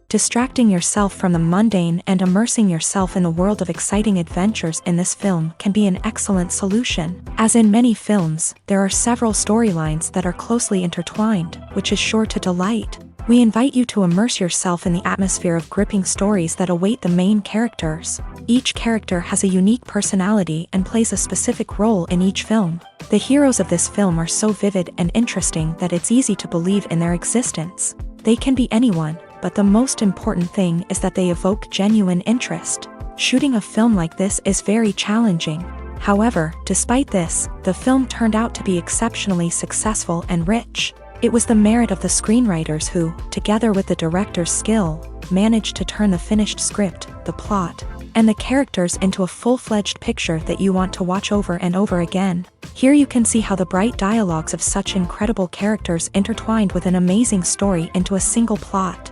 Distracting yourself from the mundane and immersing yourself in the world of exciting adventures in this film can be an excellent solution. As in many films, there are several storylines that are closely intertwined, which is sure to delight. We invite you to immerse yourself in the atmosphere of gripping stories that await the main characters. Each character has a unique personality and plays a specific role in each film. The heroes of this film are so vivid and interesting that it's easy to believe in their existence. They can be anyone, but the most important thing is that they evoke genuine interest. Shooting a film like this is very challenging. However, despite this, the film turned out to be exceptionally successful and rich. It was the merit of the screenwriters who, together with the director's skill, managed to turn the finished script, the plot, and the characters into a full-fledged picture that you want to watch over and over again. Here you can see how the bright dialogues of such incredible characters intertwined with an amazing story into a single plot.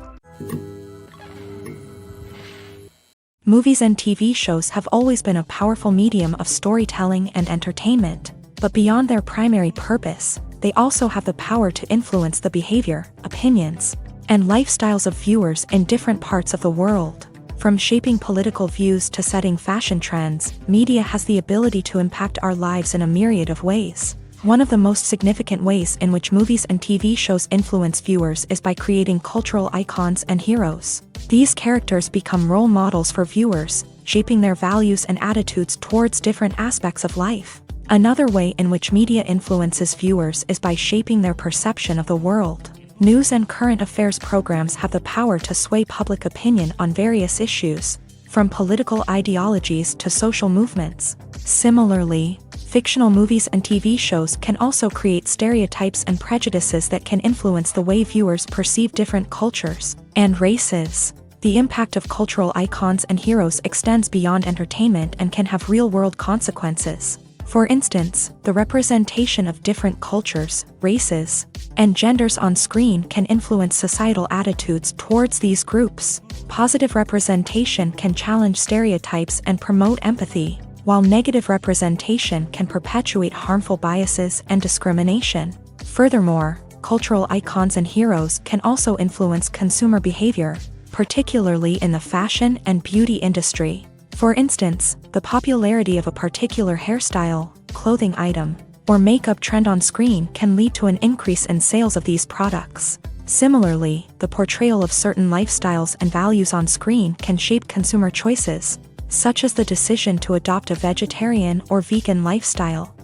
Movies and TV shows have always been a powerful medium of storytelling and entertainment, but beyond their primary purpose, they also have the power to influence the behavior, opinions, and lifestyles of viewers in different parts of the world. From shaping political views to setting fashion trends, media has the ability to impact our lives in a myriad of ways. One of the most significant ways in which movies and TV shows influence viewers is by creating cultural icons and heroes. These characters become role models for viewers, shaping their values and attitudes towards different aspects of life. Another way in which media influences viewers is by shaping their perception of the world. News and current affairs programs have the power to sway public opinion on various issues, from political ideologies to social movements. Similarly, fictional movies and TV shows can also create stereotypes and prejudices that can influence the way viewers perceive different cultures and races. The impact of cultural icons and heroes extends beyond entertainment and can have real-world consequences. For instance, the representation of different cultures, races, and genders on screen can influence societal attitudes towards these groups. Positive representation can challenge stereotypes and promote empathy, while negative representation can perpetuate harmful biases and discrimination. Furthermore, cultural icons and heroes can also influence consumer behavior, particularly in the fashion and beauty industry. For instance, the popularity of a particular hairstyle, clothing item, or makeup trend on screen can lead to an increase in sales of these products. Similarly, the portrayal of certain lifestyles and values on screen can shape consumer choices, such as the decision to adopt a vegetarian or vegan lifestyle.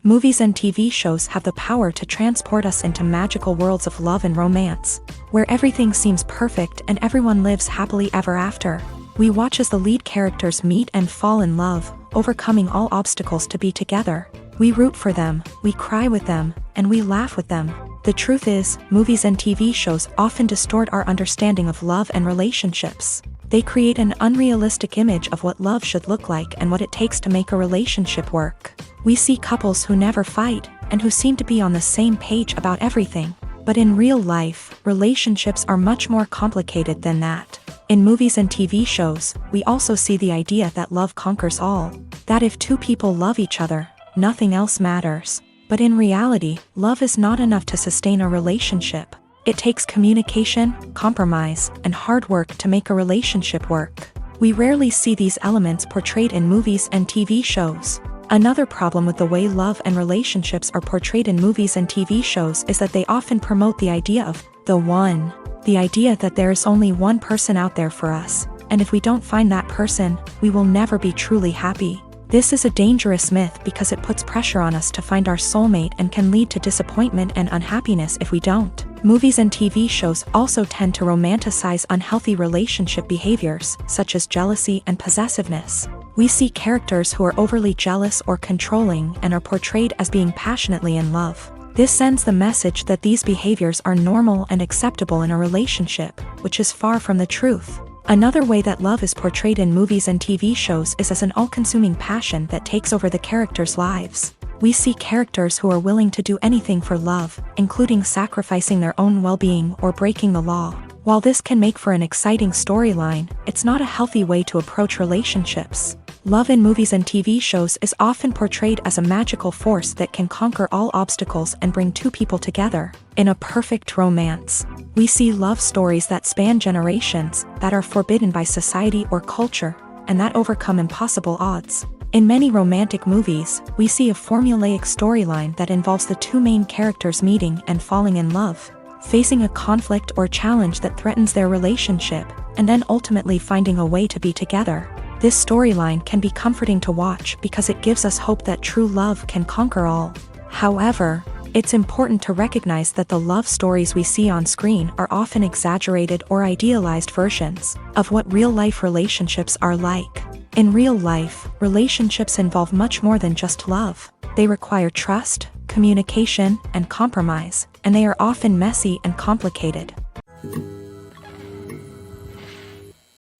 Movies and TV shows have the power to transport us into magical worlds of love and romance, where everything seems perfect and everyone lives happily ever after. We watch as the lead characters meet and fall in love, overcoming all obstacles to be together. We root for them, we cry with them, and we laugh with them. The truth is, movies and TV shows often distort our understanding of love and relationships. They create an unrealistic image of what love should look like and what it takes to make a relationship work. We see couples who never fight, and who seem to be on the same page about everything. But in real life, relationships are much more complicated than that. In movies and TV shows, we also see the idea that love conquers all. That if two people love each other, nothing else matters. But in reality, love is not enough to sustain a relationship. It takes communication, compromise, and hard work to make a relationship work. We rarely see these elements portrayed in movies and TV shows. Another problem with the way love and relationships are portrayed in movies and TV shows is that they often promote the idea of the one. The idea that there is only one person out there for us, and if we don't find that person, we will never be truly happy. This is a dangerous myth because it puts pressure on us to find our soulmate and can lead to disappointment and unhappiness if we don't. Movies and TV shows also tend to romanticize unhealthy relationship behaviors, such as jealousy and possessiveness. We see characters who are overly jealous or controlling and are portrayed as being passionately in love. This sends the message that these behaviors are normal and acceptable in a relationship, which is far from the truth. Another way that love is portrayed in movies and TV shows is as an all-consuming passion that takes over the characters' lives. We see characters who are willing to do anything for love, including sacrificing their own well-being or breaking the law. While this can make for an exciting storyline, it's not a healthy way to approach relationships. Love in movies and TV shows is often portrayed as a magical force that can conquer all obstacles and bring two people together. In a perfect romance, we see love stories that span generations, that are forbidden by society or culture, and that overcome impossible odds. In many romantic movies, we see a formulaic storyline that involves the two main characters meeting and falling in love, facing a conflict or challenge that threatens their relationship, and then ultimately finding a way to be together. This storyline can be comforting to watch because it gives us hope that true love can conquer all. However, it's important to recognize that the love stories we see on screen are often exaggerated or idealized versions of what real-life relationships are like. In real life, relationships involve much more than just love. They require trust, communication, and compromise, and they are often messy and complicated.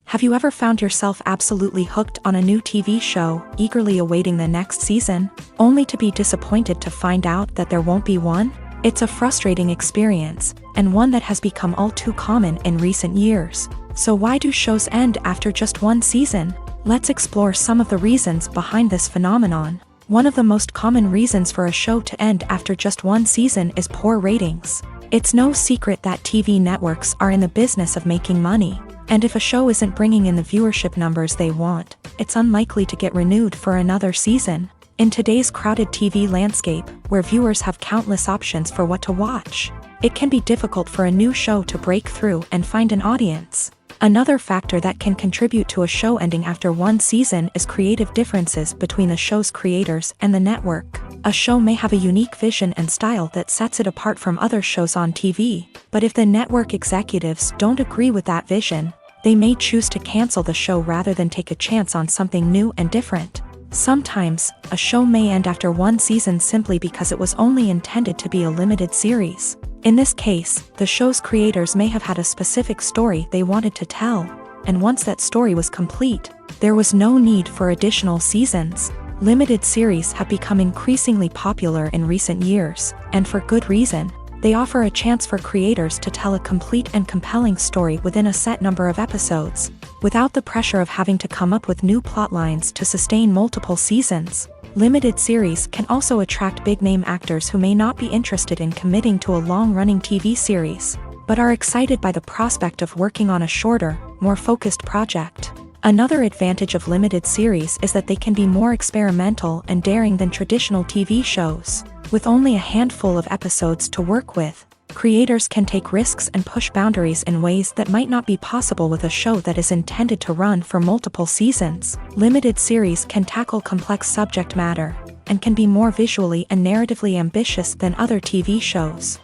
Have you ever found yourself absolutely hooked on a new TV show, eagerly awaiting the next season, only to be disappointed to find out that there won't be one? It's a frustrating experience, and one that has become all too common in recent years. So why do shows end after just one season? Let's explore some of the reasons behind this phenomenon. One of the most common reasons for a show to end after just one season is poor ratings. It's no secret that TV networks are in the business of making money. And if a show isn't bringing in the viewership numbers they want, it's unlikely to get renewed for another season. In today's crowded TV landscape, where viewers have countless options for what to watch, it can be difficult for a new show to break through and find an audience. Another factor that can contribute to a show ending after one season is creative differences between the show's creators and the network. A show may have a unique vision and style that sets it apart from other shows on TV, but if the network executives don't agree with that vision, they may choose to cancel the show rather than take a chance on something new and different. Sometimes, a show may end after one season simply because it was only intended to be a limited series. In this case, the show's creators may have had a specific story they wanted to tell, and once that story was complete, there was no need for additional seasons. Limited series have become increasingly popular in recent years, and for good reason. They offer a chance for creators to tell a complete and compelling story within a set number of episodes, without the pressure of having to come up with new plotlines to sustain multiple seasons. Limited series can also attract big-name actors who may not be interested in committing to a long-running TV series, but are excited by the prospect of working on a shorter, more focused project. Another advantage of limited series is that they can be more experimental and daring than traditional TV shows. With only a handful of episodes to work with, creators can take risks and push boundaries in ways that might not be possible with a show that is intended to run for multiple seasons. Limited series can tackle complex subject matter, and can be more visually and narratively ambitious than other TV shows.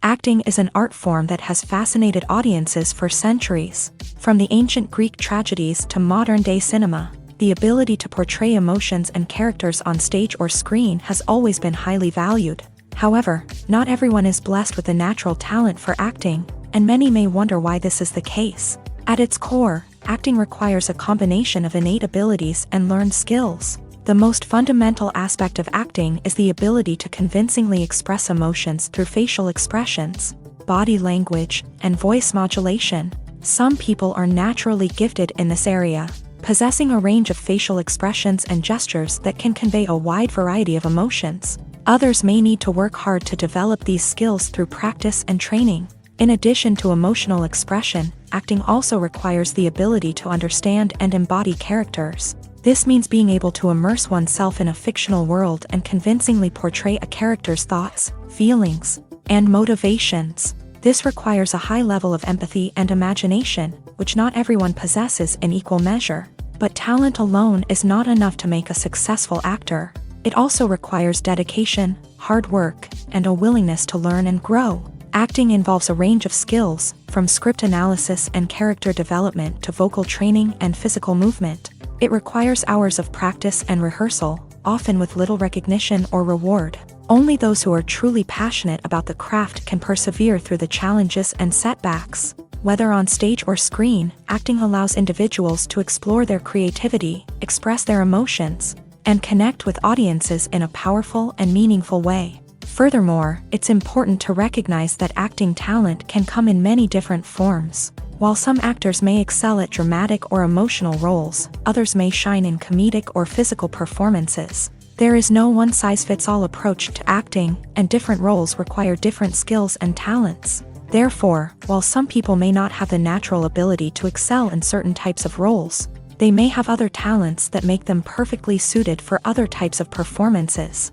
Acting is an art form that has fascinated audiences for centuries. From the ancient Greek tragedies to modern-day cinema, the ability to portray emotions and characters on stage or screen has always been highly valued. However, not everyone is blessed with a natural talent for acting, and many may wonder why this is the case. At its core, acting requires a combination of innate abilities and learned skills. The most fundamental aspect of acting is the ability to convincingly express emotions through facial expressions, body language, and voice modulation. Some people are naturally gifted in this area, possessing a range of facial expressions and gestures that can convey a wide variety of emotions. Others may need to work hard to develop these skills through practice and training. In addition to emotional expression, acting also requires the ability to understand and embody characters. This means being able to immerse oneself in a fictional world and convincingly portray a character's thoughts, feelings, and motivations. This requires a high level of empathy and imagination, which not everyone possesses in equal measure. But talent alone is not enough to make a successful actor. It also requires dedication, hard work, and a willingness to learn and grow. Acting involves a range of skills, from script analysis and character development to vocal training and physical movement. It requires hours of practice and rehearsal, often with little recognition or reward. Only those who are truly passionate about the craft can persevere through the challenges and setbacks. Whether on stage or screen, acting allows individuals to explore their creativity, express their emotions, and connect with audiences in a powerful and meaningful way. Furthermore, it's important to recognize that acting talent can come in many different forms. While some actors may excel at dramatic or emotional roles, others may shine in comedic or physical performances. There is no one-size-fits-all approach to acting, and different roles require different skills and talents. Therefore, while some people may not have the natural ability to excel in certain types of roles, they may have other talents that make them perfectly suited for other types of performances.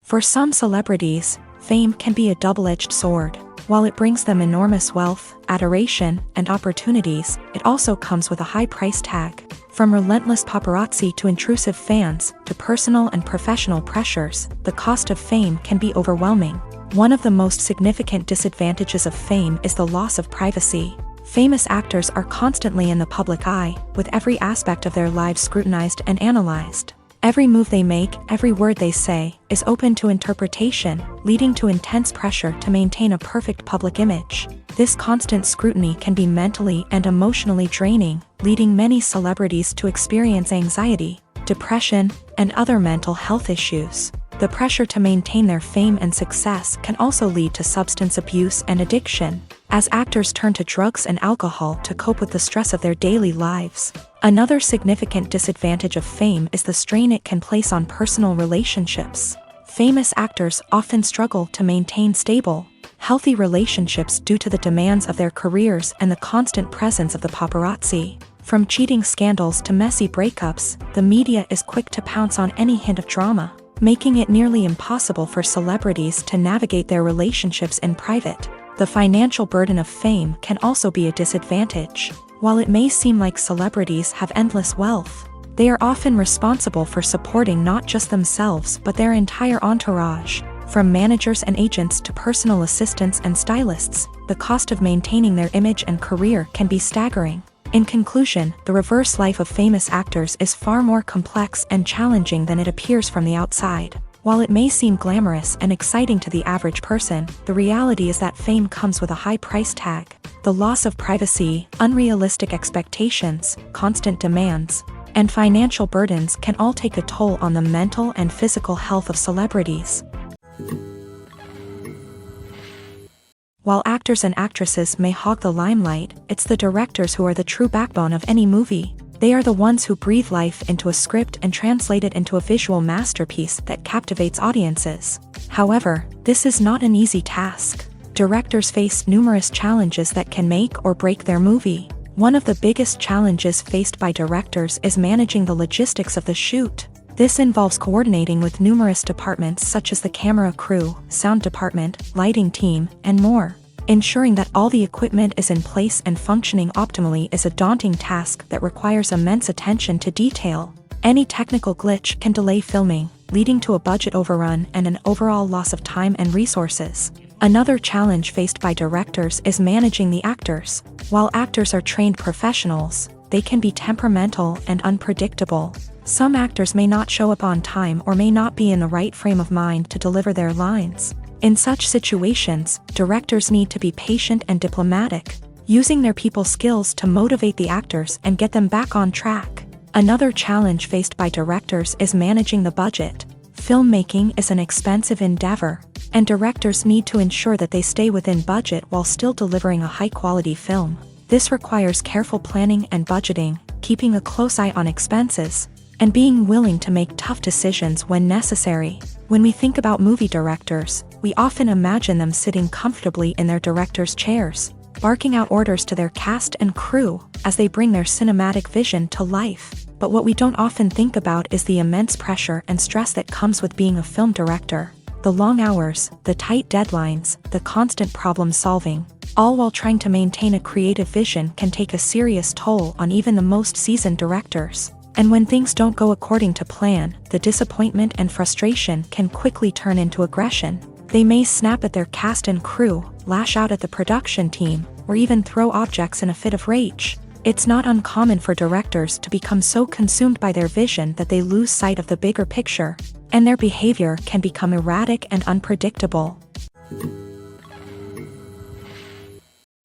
For some celebrities, fame can be a double-edged sword. While it brings them enormous wealth, adoration, and opportunities, it also comes with a high price tag. From relentless paparazzi to intrusive fans, to personal and professional pressures, the cost of fame can be overwhelming. One of the most significant disadvantages of fame is the loss of privacy. Famous actors are constantly in the public eye, with every aspect of their lives scrutinized and analyzed. Every move they make, every word they say, is open to interpretation, leading to intense pressure to maintain a perfect public image. This constant scrutiny can be mentally and emotionally draining, leading many celebrities to experience anxiety, depression, and other mental health issues. The pressure to maintain their fame and success can also lead to substance abuse and addiction, as actors turn to drugs and alcohol to cope with the stress of their daily lives. Another significant disadvantage of fame is the strain it can place on personal relationships. Famous actors often struggle to maintain stable, healthy relationships due to the demands of their careers and the constant presence of the paparazzi. From cheating scandals to messy breakups, the media is quick to pounce on any hint of drama, making it nearly impossible for celebrities to navigate their relationships in private. The financial burden of fame can also be a disadvantage. While it may seem like celebrities have endless wealth, they are often responsible for supporting not just themselves but their entire entourage. From managers and agents to personal assistants and stylists, the cost of maintaining their image and career can be staggering. In conclusion, the reverse life of famous actors is far more complex and challenging than it appears from the outside. While it may seem glamorous and exciting to the average person, the reality is that fame comes with a high price tag. The loss of privacy, unrealistic expectations, constant demands, and financial burdens can all take a toll on the mental and physical health of celebrities. While actors and actresses may hog the limelight, it's the directors who are the true backbone of any movie. They are the ones who breathe life into a script and translate it into a visual masterpiece that captivates audiences. However, this is not an easy task. Directors face numerous challenges that can make or break their movie. One of the biggest challenges faced by directors is managing the logistics of the shoot. This involves coordinating with numerous departments such as the camera crew, sound department, lighting team, and more. Ensuring that all the equipment is in place and functioning optimally is a daunting task that requires immense attention to detail. Any technical glitch can delay filming, leading to a budget overrun and an overall loss of time and resources. Another challenge faced by directors is managing the actors. While actors are trained professionals, they can be temperamental and unpredictable. Some actors may not show up on time or may not be in the right frame of mind to deliver their lines. In such situations, directors need to be patient and diplomatic, using their people skills to motivate the actors and get them back on track. Another challenge faced by directors is managing the budget. Filmmaking is an expensive endeavor, and directors need to ensure that they stay within budget while still delivering a high-quality film. This requires careful planning and budgeting, keeping a close eye on expenses, and being willing to make tough decisions when necessary. When we think about movie directors, we often imagine them sitting comfortably in their director's chairs, barking out orders to their cast and crew as they bring their cinematic vision to life. But what we don't often think about is the immense pressure and stress that comes with being a film director. The long hours, the tight deadlines, the constant problem solving, all while trying to maintain a creative vision can take a serious toll on even the most seasoned directors. And when things don't go according to plan, the disappointment and frustration can quickly turn into aggression. They may snap at their cast and crew, lash out at the production team, or even throw objects in a fit of rage. It's not uncommon for directors to become so consumed by their vision that they lose sight of the bigger picture, and their behavior can become erratic and unpredictable.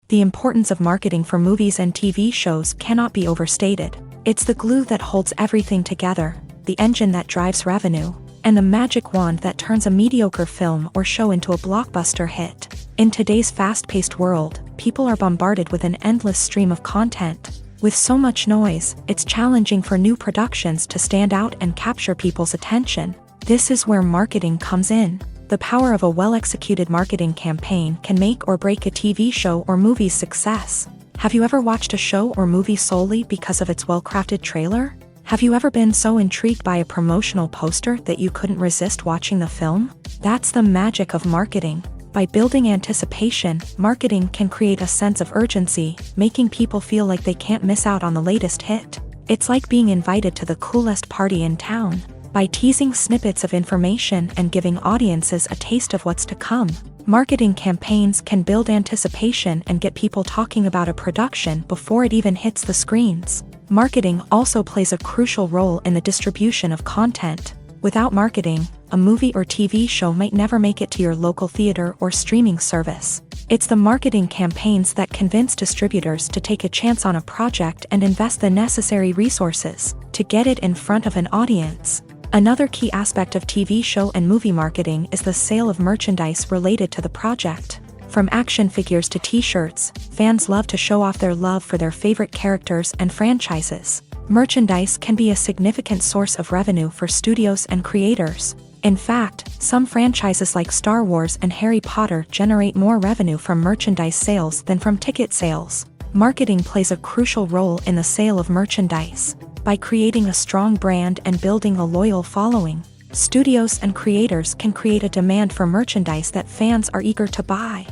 The importance of marketing for movies and TV shows cannot be overstated. It's the glue that holds everything together, the engine that drives revenue, and the magic wand that turns a mediocre film or show into a blockbuster hit. In today's fast-paced world, people are bombarded with an endless stream of content. With so much noise, it's challenging for new productions to stand out and capture people's attention. This is where marketing comes in. The power of a well-executed marketing campaign can make or break a TV show or movie's success. Have you ever watched a show or movie solely because of its well-crafted trailer? Have you ever been so intrigued by a promotional poster that you couldn't resist watching the film? That's the magic of marketing. By building anticipation, marketing can create a sense of urgency, making people feel like they can't miss out on the latest hit. It's like being invited to the coolest party in town. By teasing snippets of information and giving audiences a taste of what's to come, marketing campaigns can build anticipation and get people talking about a production before it even hits the screens. Marketing also plays a crucial role in the distribution of content. Without marketing, a movie or TV show might never make it to your local theater or streaming service. It's the marketing campaigns that convince distributors to take a chance on a project and invest the necessary resources to get it in front of an audience. Another key aspect of TV show and movie marketing is the sale of merchandise related to the project. From action figures to t-shirts, fans love to show off their love for their favorite characters and franchises. Merchandise can be a significant source of revenue for studios and creators. In fact, some franchises like Star Wars and Harry Potter generate more revenue from merchandise sales than from ticket sales. Marketing plays a crucial role in the sale of merchandise. By creating a strong brand and building a loyal following, studios and creators can create a demand for merchandise that fans are eager to buy.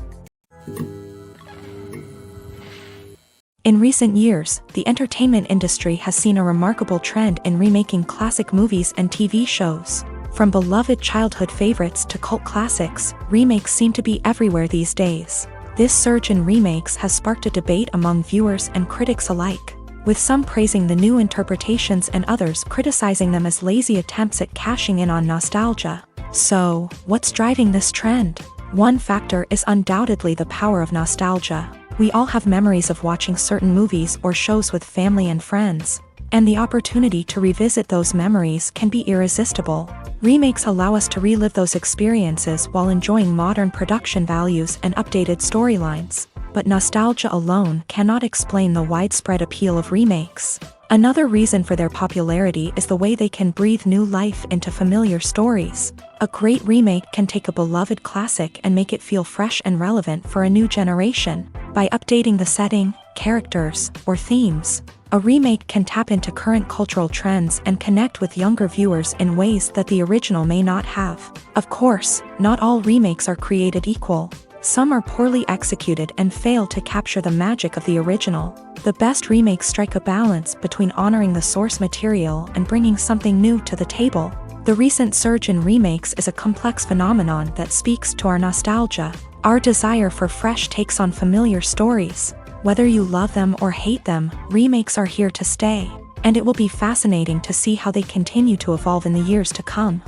In recent years, the entertainment industry has seen a remarkable trend in remaking classic movies and TV shows. From beloved childhood favorites to cult classics, remakes seem to be everywhere these days. This surge in remakes has sparked a debate among viewers and critics alike, with some praising the new interpretations and others criticizing them as lazy attempts at cashing in on nostalgia. So, what's driving this trend? One factor is undoubtedly the power of nostalgia. We all have memories of watching certain movies or shows with family and friends, and the opportunity to revisit those memories can be irresistible. Remakes allow us to relive those experiences while enjoying modern production values and updated storylines. But nostalgia alone cannot explain the widespread appeal of remakes. Another reason for their popularity is the way they can breathe new life into familiar stories. A great remake can take a beloved classic and make it feel fresh and relevant for a new generation. By updating the setting, characters, or themes, a remake can tap into current cultural trends and connect with younger viewers in ways that the original may not have. Of course, not all remakes are created equal. Some are poorly executed and fail to capture the magic of the original. The best remakes strike a balance between honoring the source material and bringing something new to the table. The recent surge in remakes is a complex phenomenon that speaks to our nostalgia, our desire for fresh takes on familiar stories. Whether you love them or hate them, remakes are here to stay, and it will be fascinating to see how they continue to evolve in the years to come.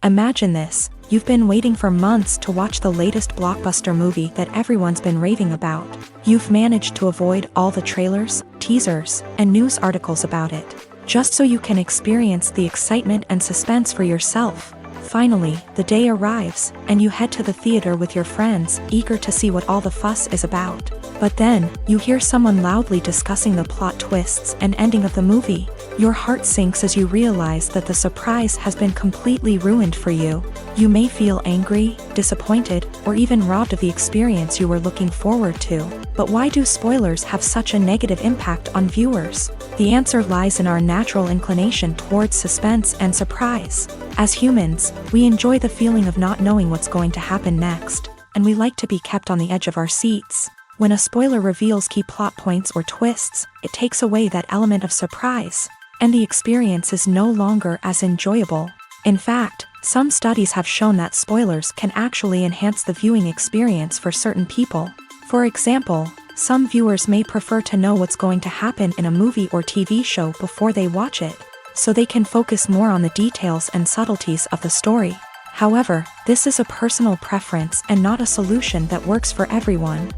Imagine this. You've been waiting for months to watch the latest blockbuster movie that everyone's been raving about. You've managed to avoid all the trailers, teasers, and news articles about it, just so you can experience the excitement and suspense for yourself. Finally, the day arrives, and you head to the theater with your friends, eager to see what all the fuss is about. But then, you hear someone loudly discussing the plot twists and ending of the movie. Your heart sinks as you realize that the surprise has been completely ruined for you. You may feel angry, disappointed, or even robbed of the experience you were looking forward to. But why do spoilers have such a negative impact on viewers? The answer lies in our natural inclination towards suspense and surprise. As humans, we enjoy the feeling of not knowing what's going to happen next, and we like to be kept on the edge of our seats. When a spoiler reveals key plot points or twists, it takes away that element of surprise, and the experience is no longer as enjoyable. In fact, some studies have shown that spoilers can actually enhance the viewing experience for certain people. For example, some viewers may prefer to know what's going to happen in a movie or TV show before they watch it, so they can focus more on the details and subtleties of the story. However, this is a personal preference and not a solution that works for everyone.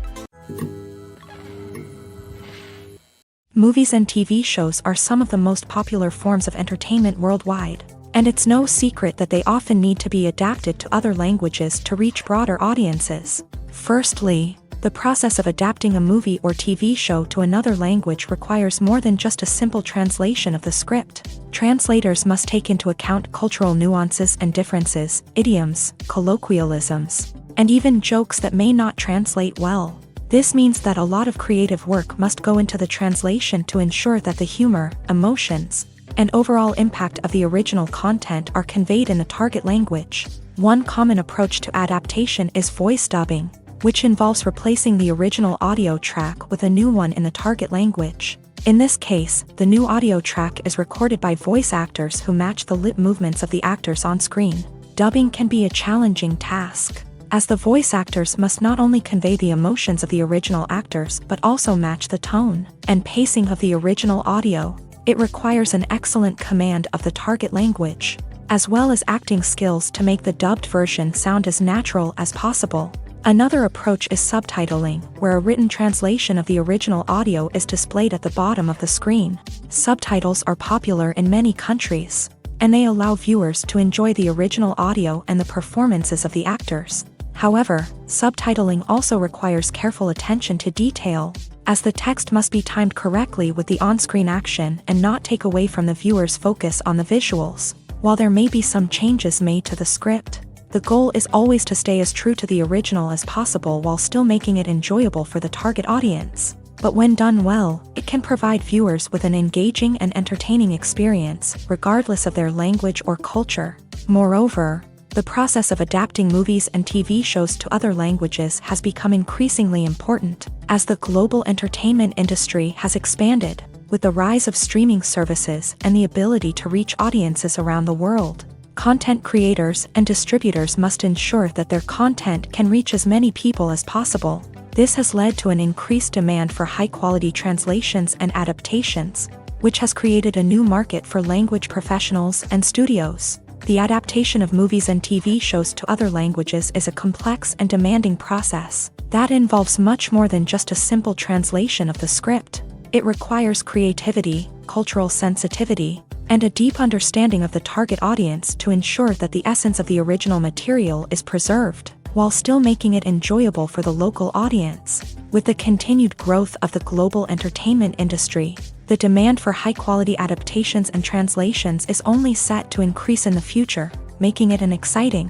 Movies and TV shows are some of the most popular forms of entertainment worldwide, and it's no secret that they often need to be adapted to other languages to reach broader audiences. Firstly, the process of adapting a movie or TV show to another language requires more than just a simple translation of the script. Translators must take into account cultural nuances and differences, idioms, colloquialisms, and even jokes that may not translate well. This means that a lot of creative work must go into the translation to ensure that the humor, emotions, and overall impact of the original content are conveyed in the target language. One common approach to adaptation is voice dubbing, which involves replacing the original audio track with a new one in the target language. In this case, the new audio track is recorded by voice actors who match the lip movements of the actors on screen. Dubbing can be a challenging task, as the voice actors must not only convey the emotions of the original actors but also match the tone and pacing of the original audio. It requires an excellent command of the target language, as well as acting skills to make the dubbed version sound as natural as possible. Another approach is subtitling, where a written translation of the original audio is displayed at the bottom of the screen. Subtitles are popular in many countries, and they allow viewers to enjoy the original audio and the performances of the actors. However, subtitling also requires careful attention to detail, as the text must be timed correctly with the on-screen action and not take away from the viewer's focus on the visuals. While there may be some changes made to the script, the goal is always to stay as true to the original as possible while still making it enjoyable for the target audience. But when done well, it can provide viewers with an engaging and entertaining experience, regardless of their language or culture. Moreover, the process of adapting movies and TV shows to other languages has become increasingly important, as the global entertainment industry has expanded, with the rise of streaming services and the ability to reach audiences around the world. Content creators and distributors must ensure that their content can reach as many people as possible. This has led to an increased demand for high-quality translations and adaptations, which has created a new market for language professionals and studios. The adaptation of movies and TV shows to other languages is a complex and demanding process that involves much more than just a simple translation of the script. It requires creativity, cultural sensitivity, and a deep understanding of the target audience to ensure that the essence of the original material is preserved, while still making it enjoyable for the local audience. With the continued growth of the global entertainment industry, the demand for high-quality adaptations and translations is only set to increase in the future, making it an exciting.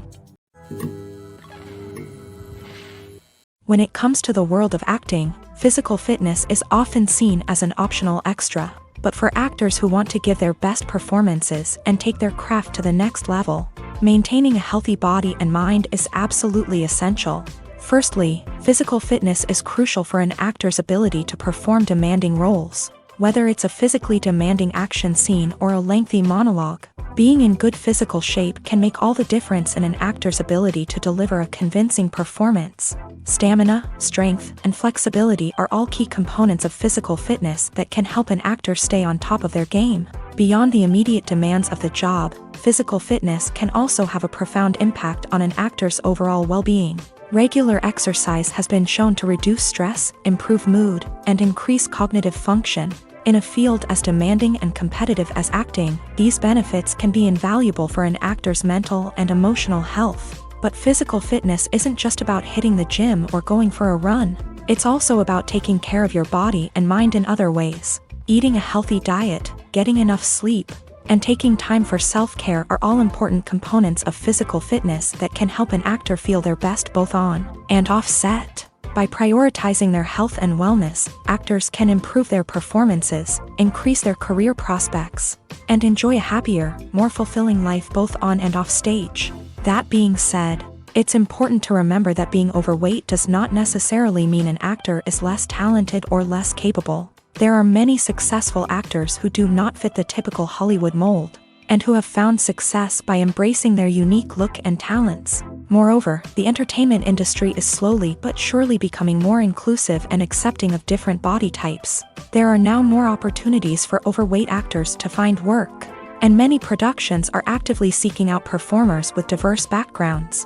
When it comes to the world of acting, physical fitness is often seen as an optional extra. But for actors who want to give their best performances and take their craft to the next level, maintaining a healthy body and mind is absolutely essential. Firstly, physical fitness is crucial for an actor's ability to perform demanding roles. Whether it's a physically demanding action scene or a lengthy monologue, being in good physical shape can make all the difference in an actor's ability to deliver a convincing performance. Stamina, strength, and flexibility are all key components of physical fitness that can help an actor stay on top of their game. Beyond the immediate demands of the job, physical fitness can also have a profound impact on an actor's overall well-being. Regular exercise has been shown to reduce stress, improve mood, and increase cognitive function. In a field as demanding and competitive as acting, these benefits can be invaluable for an actor's mental and emotional health. But physical fitness isn't just about hitting the gym or going for a run. It's also about taking care of your body and mind in other ways. Eating a healthy diet, getting enough sleep, and taking time for self-care are all important components of physical fitness that can help an actor feel their best both on and off set. By prioritizing their health and wellness, actors can improve their performances, increase their career prospects, and enjoy a happier, more fulfilling life both on and off stage. That being said, it's important to remember that being overweight does not necessarily mean an actor is less talented or less capable. There are many successful actors who do not fit the typical Hollywood mold, and who have found success by embracing their unique look and talents. Moreover, the entertainment industry is slowly but surely becoming more inclusive and accepting of different body types. There are now more opportunities for overweight actors to find work, and many productions are actively seeking out performers with diverse backgrounds.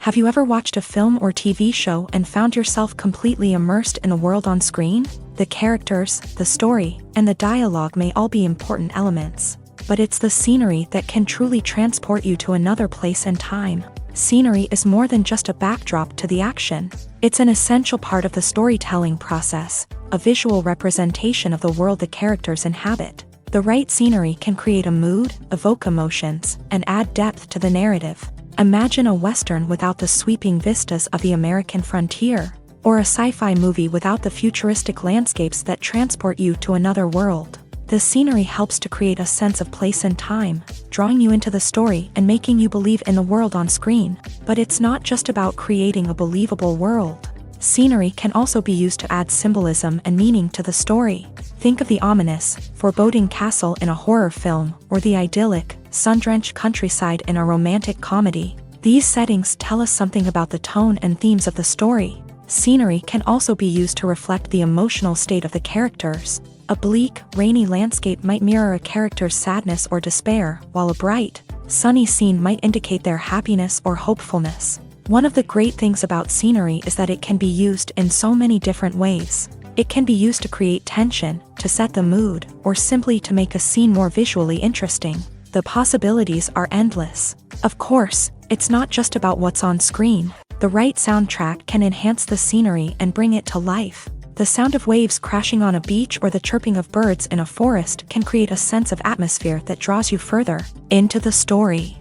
Have you ever watched a film or TV show and found yourself completely immersed in the world on screen? The characters, the story, and the dialogue may all be important elements, but it's the scenery that can truly transport you to another place and time. Scenery is more than just a backdrop to the action. It's an essential part of the storytelling process, a visual representation of the world the characters inhabit. The right scenery can create a mood, evoke emotions, and add depth to the narrative. Imagine a Western without the sweeping vistas of the American frontier, or a sci-fi movie without the futuristic landscapes that transport you to another world. The scenery helps to create a sense of place and time, drawing you into the story and making you believe in the world on screen. But it's not just about creating a believable world. Scenery can also be used to add symbolism and meaning to the story. Think of the ominous, foreboding castle in a horror film, or the idyllic, sun-drenched countryside in a romantic comedy. These settings tell us something about the tone and themes of the story. Scenery can also be used to reflect the emotional state of the characters. A bleak, rainy landscape might mirror a character's sadness or despair, while a bright, sunny scene might indicate their happiness or hopefulness. One of the great things about scenery is that it can be used in so many different ways. It can be used to create tension, to set the mood, or simply to make a scene more visually interesting. The possibilities are endless. Of course, it's not just about what's on screen. The right soundtrack can enhance the scenery and bring it to life. The sound of waves crashing on a beach or the chirping of birds in a forest can create a sense of atmosphere that draws you further into the story.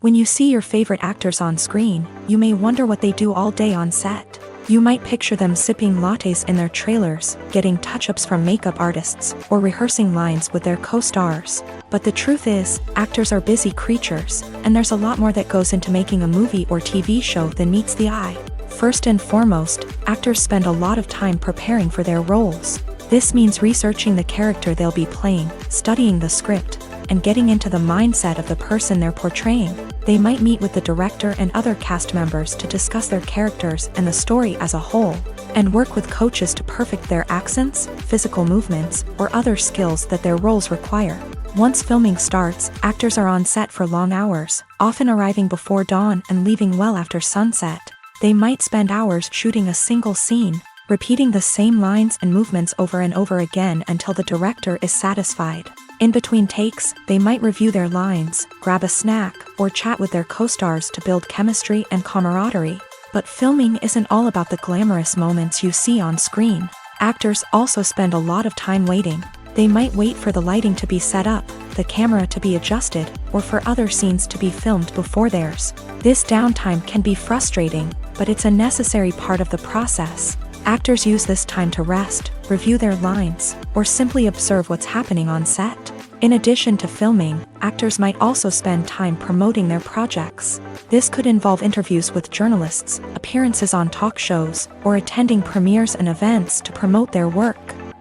When you see your favorite actors on screen, you may wonder what they do all day on set. You might picture them sipping lattes in their trailers, getting touch-ups from makeup artists, or rehearsing lines with their co-stars. But the truth is, actors are busy creatures, and there's a lot more that goes into making a movie or TV show than meets the eye. First and foremost, actors spend a lot of time preparing for their roles. This means researching the character they'll be playing, studying the script, and getting into the mindset of the person they're portraying. They might meet with the director and other cast members to discuss their characters and the story as a whole, and work with coaches to perfect their accents, physical movements, or other skills that their roles require. Once filming starts, actors are on set for long hours, often arriving before dawn and leaving well after sunset. They might spend hours shooting a single scene, repeating the same lines and movements over and over again until the director is satisfied. In between takes, they might review their lines, grab a snack, or chat with their co-stars to build chemistry and camaraderie. But filming isn't all about the glamorous moments you see on screen. Actors also spend a lot of time waiting. They might wait for the lighting to be set up, the camera to be adjusted, or for other scenes to be filmed before theirs. This downtime can be frustrating, but it's a necessary part of the process. Actors use this time to rest, review their lines, or simply observe what's happening on set. In addition to filming, actors might also spend time promoting their projects. This could involve interviews with journalists, appearances on talk shows, or attending premieres and events to promote their work.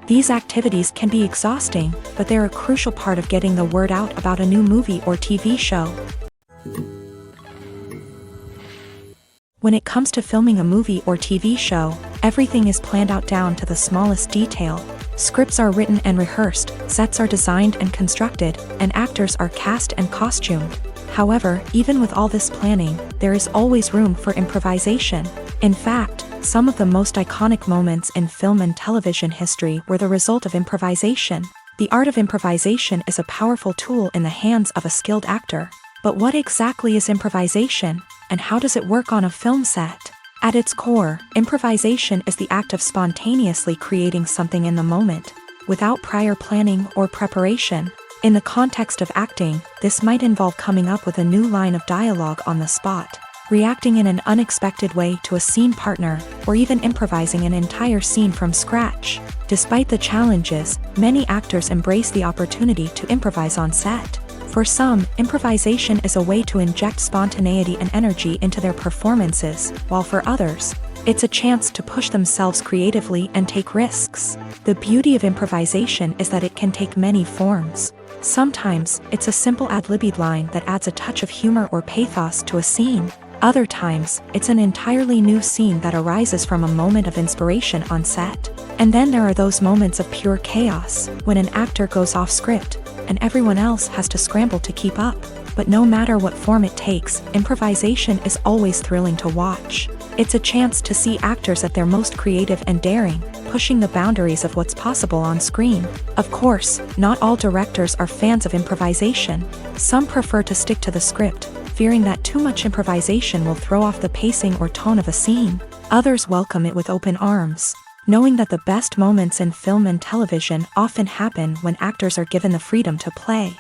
These activities can be exhausting, but they're a crucial part of getting the word out about a new movie or TV show. When it comes to filming a movie or TV show, everything is planned out down to the smallest detail. Scripts are written and rehearsed, sets are designed and constructed, and actors are cast and costumed. However, even with all this planning, there is always room for improvisation. In fact, some of the most iconic moments in film and television history were the result of improvisation. The art of improvisation is a powerful tool in the hands of a skilled actor. But what exactly is improvisation, and how does it work on a film set? At its core, improvisation is the act of spontaneously creating something in the moment, without prior planning or preparation. In the context of acting, this might involve coming up with a new line of dialogue on the spot, reacting in an unexpected way to a scene partner, or even improvising an entire scene from scratch. Despite the challenges, many actors embrace the opportunity to improvise on set. For some, improvisation is a way to inject spontaneity and energy into their performances, while for others, it's a chance to push themselves creatively and take risks. The beauty of improvisation is that it can take many forms. Sometimes, it's a simple ad-libbed line that adds a touch of humor or pathos to a scene. Other times, it's an entirely new scene that arises from a moment of inspiration on set. And then there are those moments of pure chaos, when an actor goes off script, and everyone else has to scramble to keep up. But no matter what form it takes, improvisation is always thrilling to watch. It's a chance to see actors at their most creative and daring, pushing the boundaries of what's possible on screen. Of course, not all directors are fans of improvisation. Some prefer to stick to the script, fearing that too much improvisation will throw off the pacing or tone of a scene. Others welcome it with open arms, knowing that the best moments in film and television often happen when actors are given the freedom to play.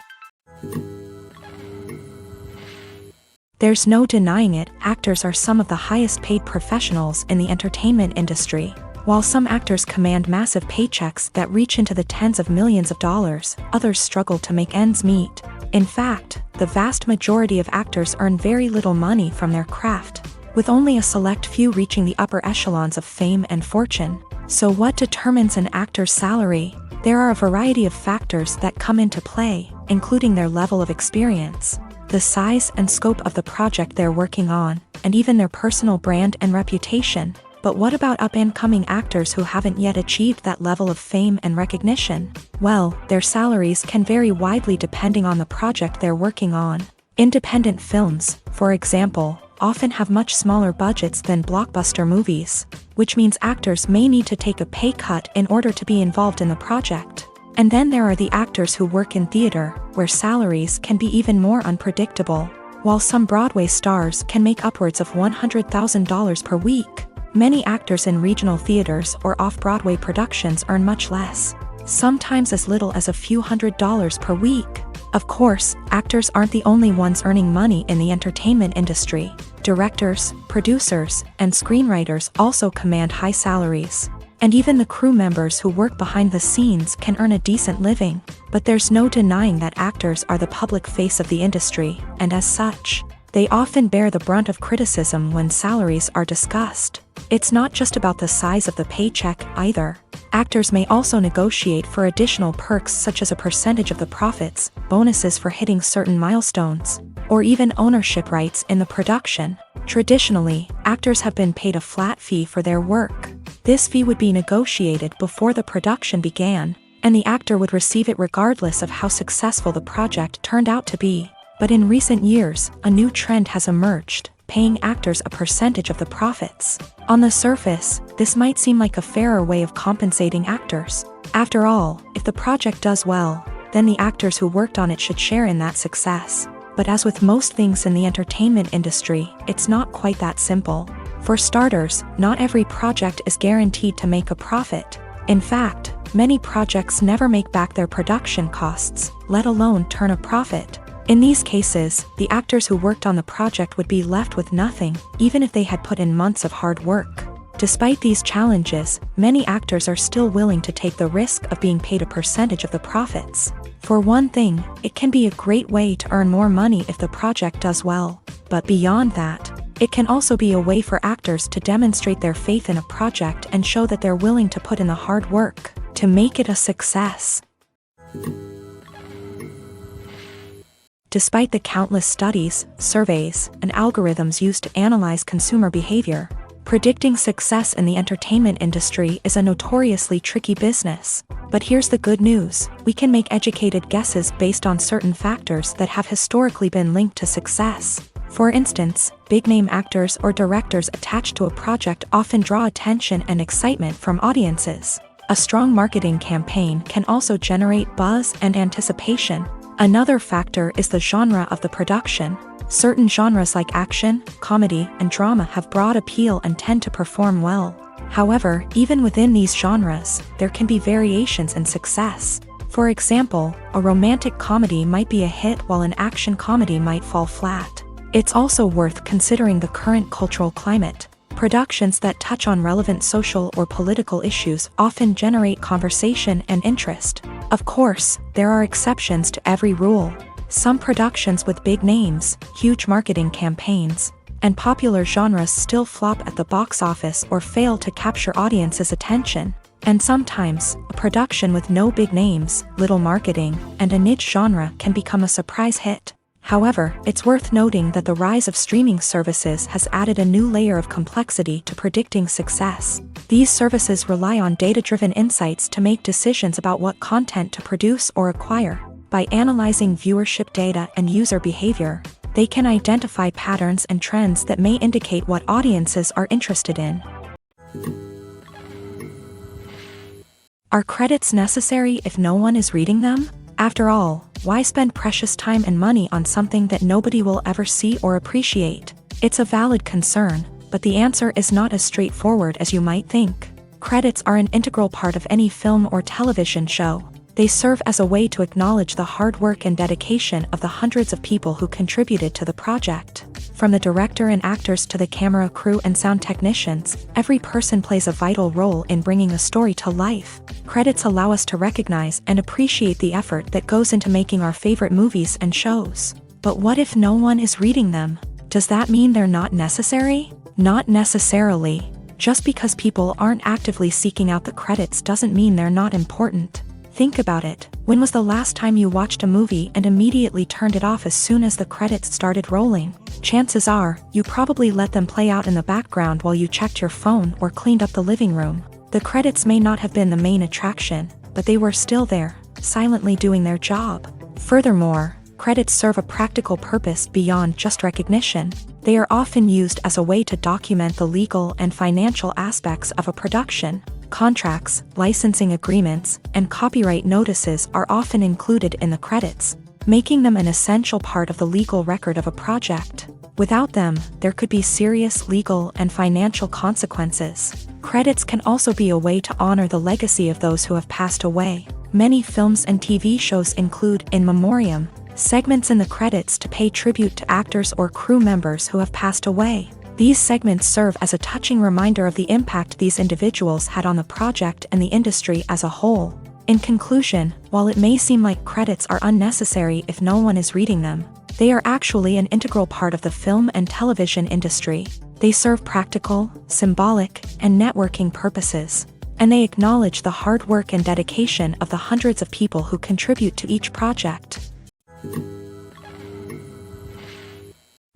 There's no denying it, actors are some of the highest paid professionals in the entertainment industry. While some actors command massive paychecks that reach into the tens of millions of dollars, others struggle to make ends meet. In fact, the vast majority of actors earn very little money from their craft, with only a select few reaching the upper echelons of fame and fortune. So what determines an actor's salary? There are a variety of factors that come into play, including their level of experience, the size and scope of the project they're working on, and even their personal brand and reputation. But what about up-and-coming actors who haven't yet achieved that level of fame and recognition? Well, their salaries can vary widely depending on the project they're working on. Independent films, for example, often have much smaller budgets than blockbuster movies, which means actors may need to take a pay cut in order to be involved in the project. And then there are the actors who work in theater, where salaries can be even more unpredictable. While some Broadway stars can make upwards of $100,000 per week, many actors in regional theaters or off-Broadway productions earn much less, sometimes as little as a few $100s per week. Of course, actors aren't the only ones earning money in the entertainment industry. Directors, producers, and screenwriters also command high salaries. And even the crew members who work behind the scenes can earn a decent living. But there's no denying that actors are the public face of the industry, and as such, they often bear the brunt of criticism when salaries are discussed. It's not just about the size of the paycheck either. Actors may also negotiate for additional perks such as a percentage of the profits, bonuses for hitting certain milestones, or even ownership rights in the production. Traditionally, actors have been paid a flat fee for their work. This fee would be negotiated before the production began, and the actor would receive it regardless of how successful the project turned out to be. But in recent years, a new trend has emerged, paying actors a percentage of the profits. On the surface, this might seem like a fairer way of compensating actors. After all, if the project does well, then the actors who worked on it should share in that success. But as with most things in the entertainment industry, it's not quite that simple. For starters, not every project is guaranteed to make a profit. In fact, many projects never make back their production costs, let alone turn a profit. In these cases, the actors who worked on the project would be left with nothing, even if they had put in months of hard work. Despite these challenges, many actors are still willing to take the risk of being paid a percentage of the profits. For one thing, it can be a great way to earn more money if the project does well. But beyond that, it can also be a way for actors to demonstrate their faith in a project and show that they're willing to put in the hard work to make it a success. Despite the countless studies, surveys, and algorithms used to analyze consumer behavior, predicting success in the entertainment industry is a notoriously tricky business. But here's the good news: we can make educated guesses based on certain factors that have historically been linked to success. For instance, big-name actors or directors attached to a project often draw attention and excitement from audiences. A strong marketing campaign can also generate buzz and anticipation. Another factor is the genre of the production. Certain genres like action, comedy, and drama have broad appeal and tend to perform well. However, even within these genres, there can be variations in success. For example, a romantic comedy might be a hit while an action comedy might fall flat. It's also worth considering the current cultural climate. Productions that touch on relevant social or political issues often generate conversation and interest. Of course, there are exceptions to every rule. Some productions with big names, huge marketing campaigns, and popular genres still flop at the box office or fail to capture audiences' attention. And sometimes, a production with no big names, little marketing, and a niche genre can become a surprise hit. However, it's worth noting that the rise of streaming services has added a new layer of complexity to predicting success. These services rely on data-driven insights to make decisions about what content to produce or acquire. By analyzing viewership data and user behavior, they can identify patterns and trends that may indicate what audiences are interested in. Are credits necessary if no one is reading them? After all, why spend precious time and money on something that nobody will ever see or appreciate? It's a valid concern, but the answer is not as straightforward as you might think. Credits are an integral part of any film or television show. They serve as a way to acknowledge the hard work and dedication of the hundreds of people who contributed to the project. From the director and actors to the camera crew and sound technicians, every person plays a vital role in bringing a story to life. Credits allow us to recognize and appreciate the effort that goes into making our favorite movies and shows. But what if no one is reading them? Does that mean they're not necessary? Not necessarily. Just because people aren't actively seeking out the credits doesn't mean they're not important. Think about it. When was the last time you watched a movie and immediately turned it off as soon as the credits started rolling? Chances are, you probably let them play out in the background while you checked your phone or cleaned up the living room. The credits may not have been the main attraction, but they were still there, silently doing their job. Furthermore, credits serve a practical purpose beyond just recognition. They are often used as a way to document the legal and financial aspects of a production. Contracts, licensing agreements, and copyright notices are often included in the credits, making them an essential part of the legal record of a project. Without them, there could be serious legal and financial consequences. Credits can also be a way to honor the legacy of those who have passed away. Many films and TV shows include in memoriam segments in the credits to pay tribute to actors or crew members who have passed away. These segments serve as a touching reminder of the impact these individuals had on the project and the industry as a whole. In conclusion, while it may seem like credits are unnecessary if no one is reading them, they are actually an integral part of the film and television industry. They serve practical, symbolic, and networking purposes, and they acknowledge the hard work and dedication of the hundreds of people who contribute to each project.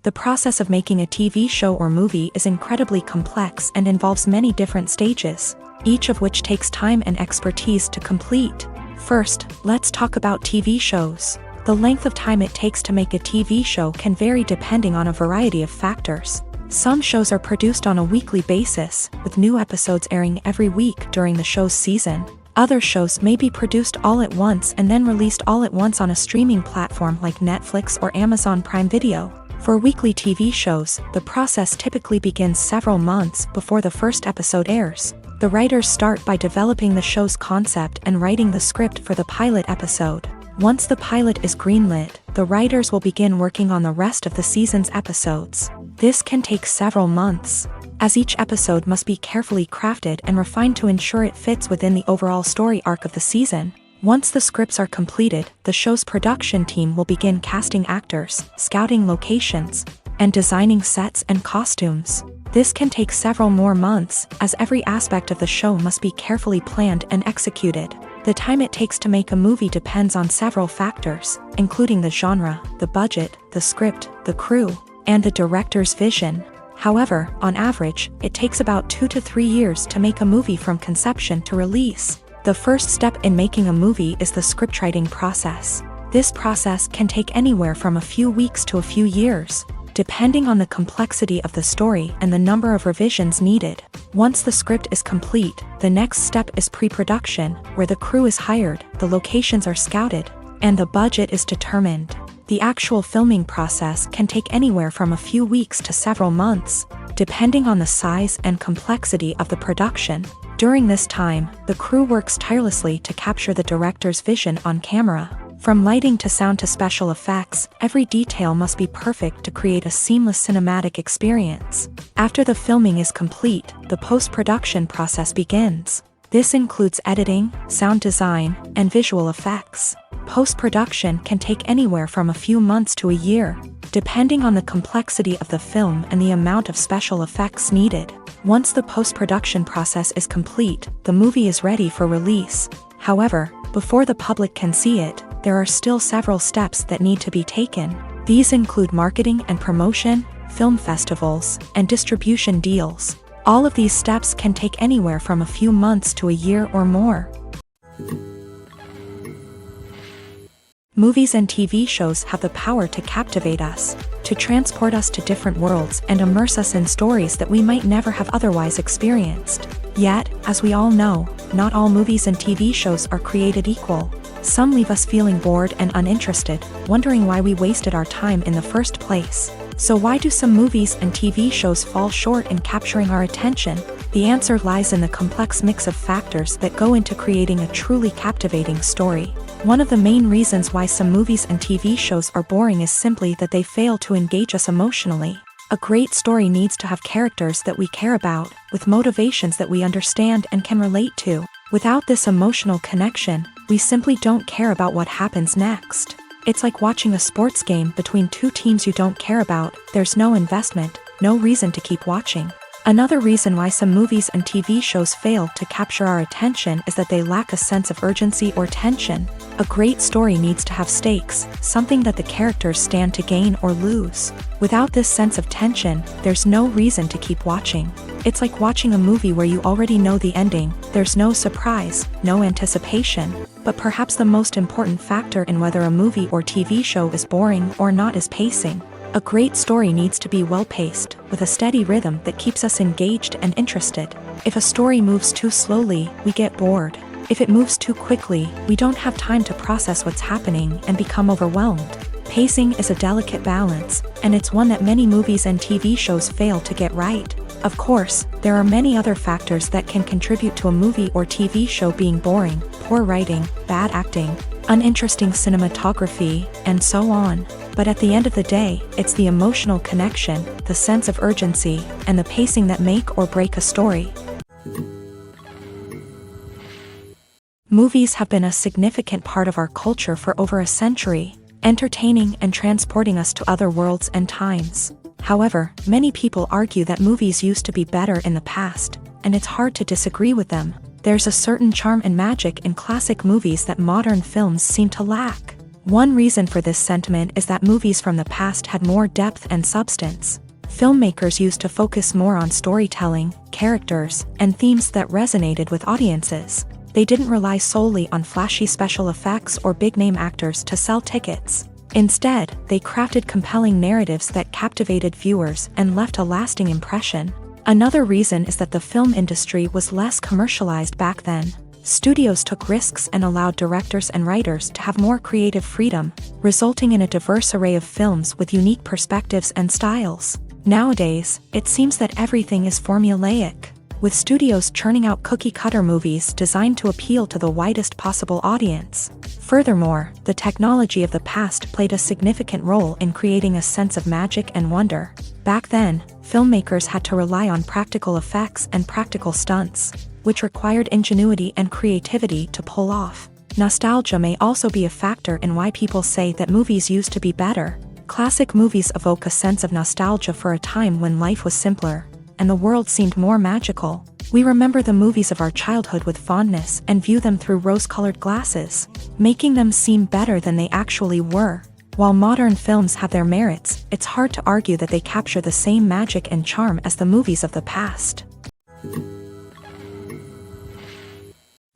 The process of making a TV show or movie is incredibly complex and involves many different stages, each of which takes time and expertise to complete. First, let's talk about TV shows. The length of time it takes to make a TV show can vary depending on a variety of factors. Some shows are produced on a weekly basis, with new episodes airing every week during the show's season. Other shows may be produced all at once and then released all at once on a streaming platform like Netflix or Amazon Prime Video. For weekly TV shows, the process typically begins several months before the first episode airs. The writers start by developing the show's concept and writing the script for the pilot episode. Once the pilot is greenlit, the writers will begin working on the rest of the season's episodes. This can take several months, as each episode must be carefully crafted and refined to ensure it fits within the overall story arc of the season. Once the scripts are completed, the show's production team will begin casting actors, scouting locations, and designing sets and costumes. This can take several more months, as every aspect of the show must be carefully planned and executed. The time it takes to make a movie depends on several factors, including the genre, the budget, the script, the crew, and the director's vision. However, on average, it takes about 2 to 3 years to make a movie from conception to release. The first step in making a movie is the scriptwriting process. This process can take anywhere from a few weeks to a few years, depending on the complexity of the story and the number of revisions needed. Once the script is complete, the next step is pre-production, where the crew is hired, the locations are scouted, and the budget is determined. The actual filming process can take anywhere from a few weeks to several months, depending on the size and complexity of the production. During this time, the crew works tirelessly to capture the director's vision on camera. From lighting to sound to special effects, every detail must be perfect to create a seamless cinematic experience. After the filming is complete, the post-production process begins. This includes editing, sound design, and visual effects. Post-production can take anywhere from a few months to a year, depending on the complexity of the film and the amount of special effects needed. Once the post-production process is complete, the movie is ready for release. However, before the public can see it, there are still several steps that need to be taken. These include marketing and promotion, film festivals, and distribution deals. All of these steps can take anywhere from a few months to a year or more. Movies and TV shows have the power to captivate us, to transport us to different worlds and immerse us in stories that we might never have otherwise experienced. Yet, as we all know, not all movies and TV shows are created equal. Some leave us feeling bored and uninterested, wondering why we wasted our time in the first place. So why do some movies and TV shows fall short in capturing our attention? The answer lies in the complex mix of factors that go into creating a truly captivating story. One of the main reasons why some movies and TV shows are boring is simply that they fail to engage us emotionally. A great story needs to have characters that we care about, with motivations that we understand and can relate to. Without this emotional connection, we simply don't care about what happens next. It's like watching a sports game between two teams you don't care about. There's no investment, no reason to keep watching. Another reason why some movies and TV shows fail to capture our attention is that they lack a sense of urgency or tension. A great story needs to have stakes, something that the characters stand to gain or lose. Without this sense of tension, there's no reason to keep watching. It's like watching a movie where you already know the ending. There's no surprise, no anticipation. But perhaps the most important factor in whether a movie or TV show is boring or not is pacing. A great story needs to be well-paced, with a steady rhythm that keeps us engaged and interested. If a story moves too slowly, we get bored. If it moves too quickly, we don't have time to process what's happening and become overwhelmed. Pacing is a delicate balance, and it's one that many movies and TV shows fail to get right. Of course, there are many other factors that can contribute to a movie or TV show being boring: poor writing, bad acting, uninteresting cinematography, and so on. But at the end of the day, it's the emotional connection, the sense of urgency, and the pacing that make or break a story. Movies have been a significant part of our culture for over a century, entertaining and transporting us to other worlds and times. However, many people argue that movies used to be better in the past, and it's hard to disagree with them. There's a certain charm and magic in classic movies that modern films seem to lack. One reason for this sentiment is that movies from the past had more depth and substance. Filmmakers used to focus more on storytelling, characters, and themes that resonated with audiences. They didn't rely solely on flashy special effects or big-name actors to sell tickets. Instead, they crafted compelling narratives that captivated viewers and left a lasting impression. Another reason is that the film industry was less commercialized back then. Studios took risks and allowed directors and writers to have more creative freedom, resulting in a diverse array of films with unique perspectives and styles. Nowadays, it seems that everything is formulaic, with studios churning out cookie-cutter movies designed to appeal to the widest possible audience. Furthermore, the technology of the past played a significant role in creating a sense of magic and wonder. Back then, filmmakers had to rely on practical effects and practical stunts, which required ingenuity and creativity to pull off. Nostalgia may also be a factor in why people say that movies used to be better. Classic movies evoke a sense of nostalgia for a time when life was simpler, and the world seemed more magical. We remember the movies of our childhood with fondness and view them through rose-colored glasses, making them seem better than they actually were. While modern films have their merits, it's hard to argue that they capture the same magic and charm as the movies of the past.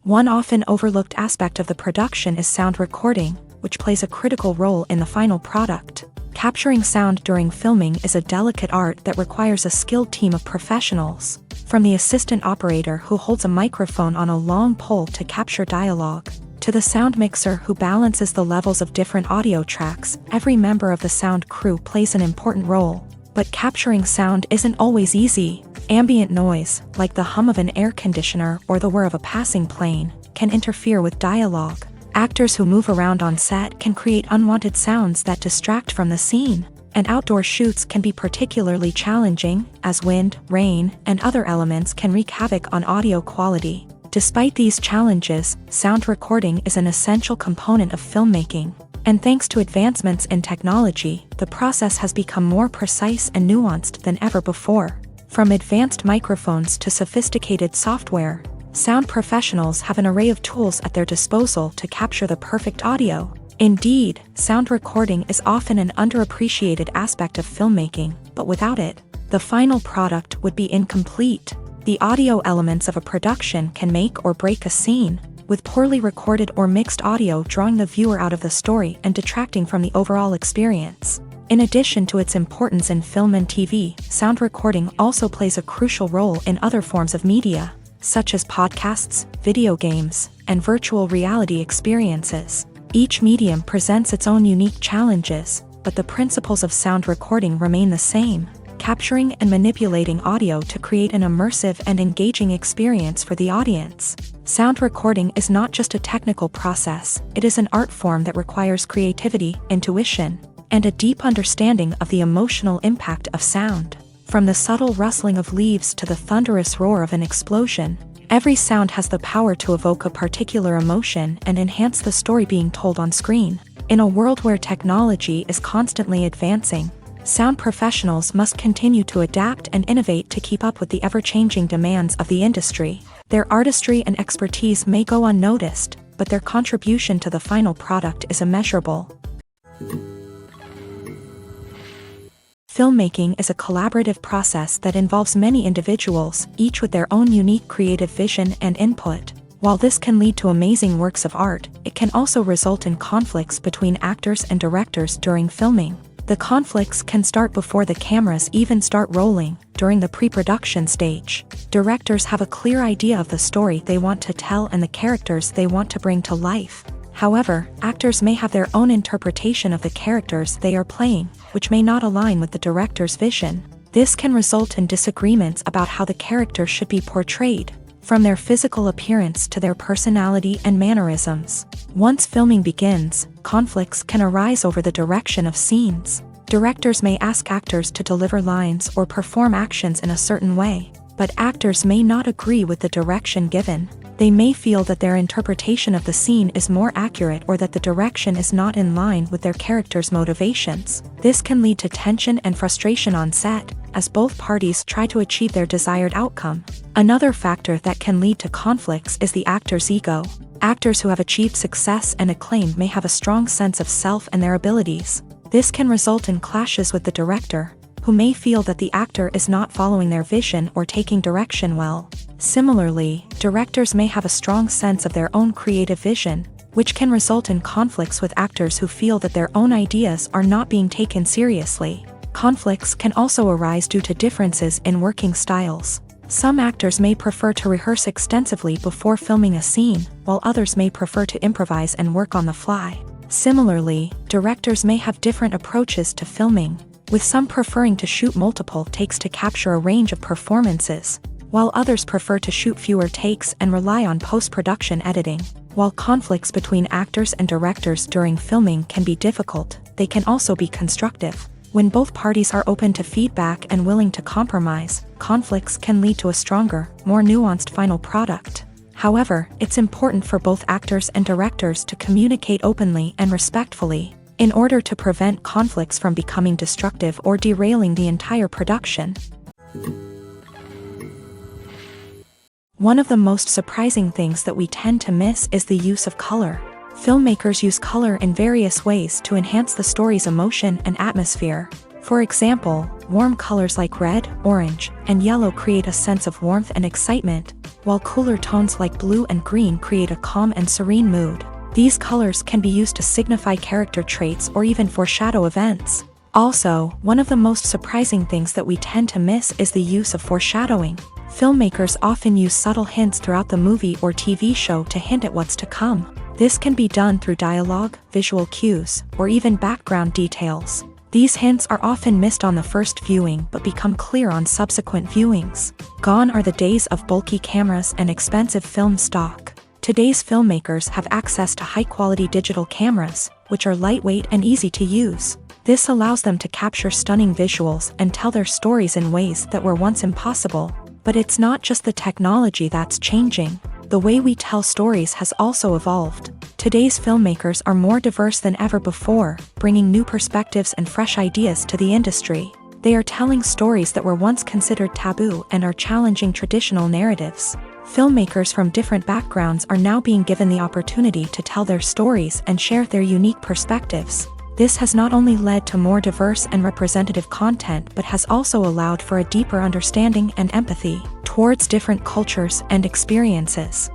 One often overlooked aspect of the production is sound recording, which plays a critical role in the final product. Capturing sound during filming is a delicate art that requires a skilled team of professionals. From the assistant operator who holds a microphone on a long pole to capture dialogue, to the sound mixer who balances the levels of different audio tracks, every member of the sound crew plays an important role. But capturing sound isn't always easy. Ambient noise, like the hum of an air conditioner or the whir of a passing plane, can interfere with dialogue. Actors who move around on set can create unwanted sounds that distract from the scene. And outdoor shoots can be particularly challenging, as wind, rain, and other elements can wreak havoc on audio quality. Despite these challenges, sound recording is an essential component of filmmaking. And thanks to advancements in technology, the process has become more precise and nuanced than ever before. From advanced microphones to sophisticated software, sound professionals have an array of tools at their disposal to capture the perfect audio. Indeed, sound recording is often an underappreciated aspect of filmmaking, but without it, the final product would be incomplete. The audio elements of a production can make or break a scene. with poorly recorded or mixed audio drawing the viewer out of the story and detracting from the overall experience. In addition to its importance in film and TV, sound recording also plays a crucial role in other forms of media, such as podcasts, video games, and virtual reality experiences. Each medium presents its own unique challenges, but the principles of sound recording remain the same, capturing and manipulating audio to create an immersive and engaging experience for the audience. Sound recording is not just a technical process, it is an art form that requires creativity, intuition, and a deep understanding of the emotional impact of sound. From the subtle rustling of leaves to the thunderous roar of an explosion, every sound has the power to evoke a particular emotion and enhance the story being told on screen. In a world where technology is constantly advancing, sound professionals must continue to adapt and innovate to keep up with the ever-changing demands of the industry. Their artistry and expertise may go unnoticed, but their contribution to the final product is immeasurable. Filmmaking is a collaborative process that involves many individuals, each with their own unique creative vision and input. While this can lead to amazing works of art, it can also result in conflicts between actors and directors during filming. The conflicts can start before the cameras even start rolling, during the pre-production stage. Directors have a clear idea of the story they want to tell and the characters they want to bring to life. However, actors may have their own interpretation of the characters they are playing, which may not align with the director's vision. This can result in disagreements about how the character should be portrayed, from their physical appearance to their personality and mannerisms. Once filming begins, conflicts can arise over the direction of scenes. Directors may ask actors to deliver lines or perform actions in a certain way, but actors may not agree with the direction given. They may feel that their interpretation of the scene is more accurate or that the direction is not in line with their character's motivations. This can lead to tension and frustration on set, as both parties try to achieve their desired outcome. Another factor that can lead to conflicts is the actor's ego. Actors who have achieved success and acclaim may have a strong sense of self and their abilities. This can result in clashes with the director, who may feel that the actor is not following their vision or taking direction well. Similarly, directors may have a strong sense of their own creative vision, which can result in conflicts with actors who feel that their own ideas are not being taken seriously. Conflicts can also arise due to differences in working styles. Some actors may prefer to rehearse extensively before filming a scene, while others may prefer to improvise and work on the fly. Similarly, directors may have different approaches to filming, with some preferring to shoot multiple takes to capture a range of performances, while others prefer to shoot fewer takes and rely on post-production editing. While conflicts between actors and directors during filming can be difficult, they can also be constructive. When both parties are open to feedback and willing to compromise, conflicts can lead to a stronger, more nuanced final product. However, it's important for both actors and directors to communicate openly and respectfully, in order to prevent conflicts from becoming destructive or derailing the entire production. One of the most surprising things that we tend to miss is the use of color. Filmmakers use color in various ways to enhance the story's emotion and atmosphere. For example, warm colors like red, orange, and yellow create a sense of warmth and excitement, while cooler tones like blue and green create a calm and serene mood. These colors can be used to signify character traits or even foreshadow events. Also, one of the most surprising things that we tend to miss is the use of foreshadowing. Filmmakers often use subtle hints throughout the movie or TV show to hint at what's to come. This can be done through dialogue, visual cues, or even background details. These hints are often missed on the first viewing but become clear on subsequent viewings. Gone are the days of bulky cameras and expensive film stock. Today's filmmakers have access to high-quality digital cameras, which are lightweight and easy to use. This allows them to capture stunning visuals and tell their stories in ways that were once impossible. But it's not just the technology that's changing. The way we tell stories has also evolved. Today's filmmakers are more diverse than ever before, bringing new perspectives and fresh ideas to the industry. They are telling stories that were once considered taboo and are challenging traditional narratives. Filmmakers from different backgrounds are now being given the opportunity to tell their stories and share their unique perspectives. This has not only led to more diverse and representative content but has also allowed for a deeper understanding and empathy towards different cultures and experiences.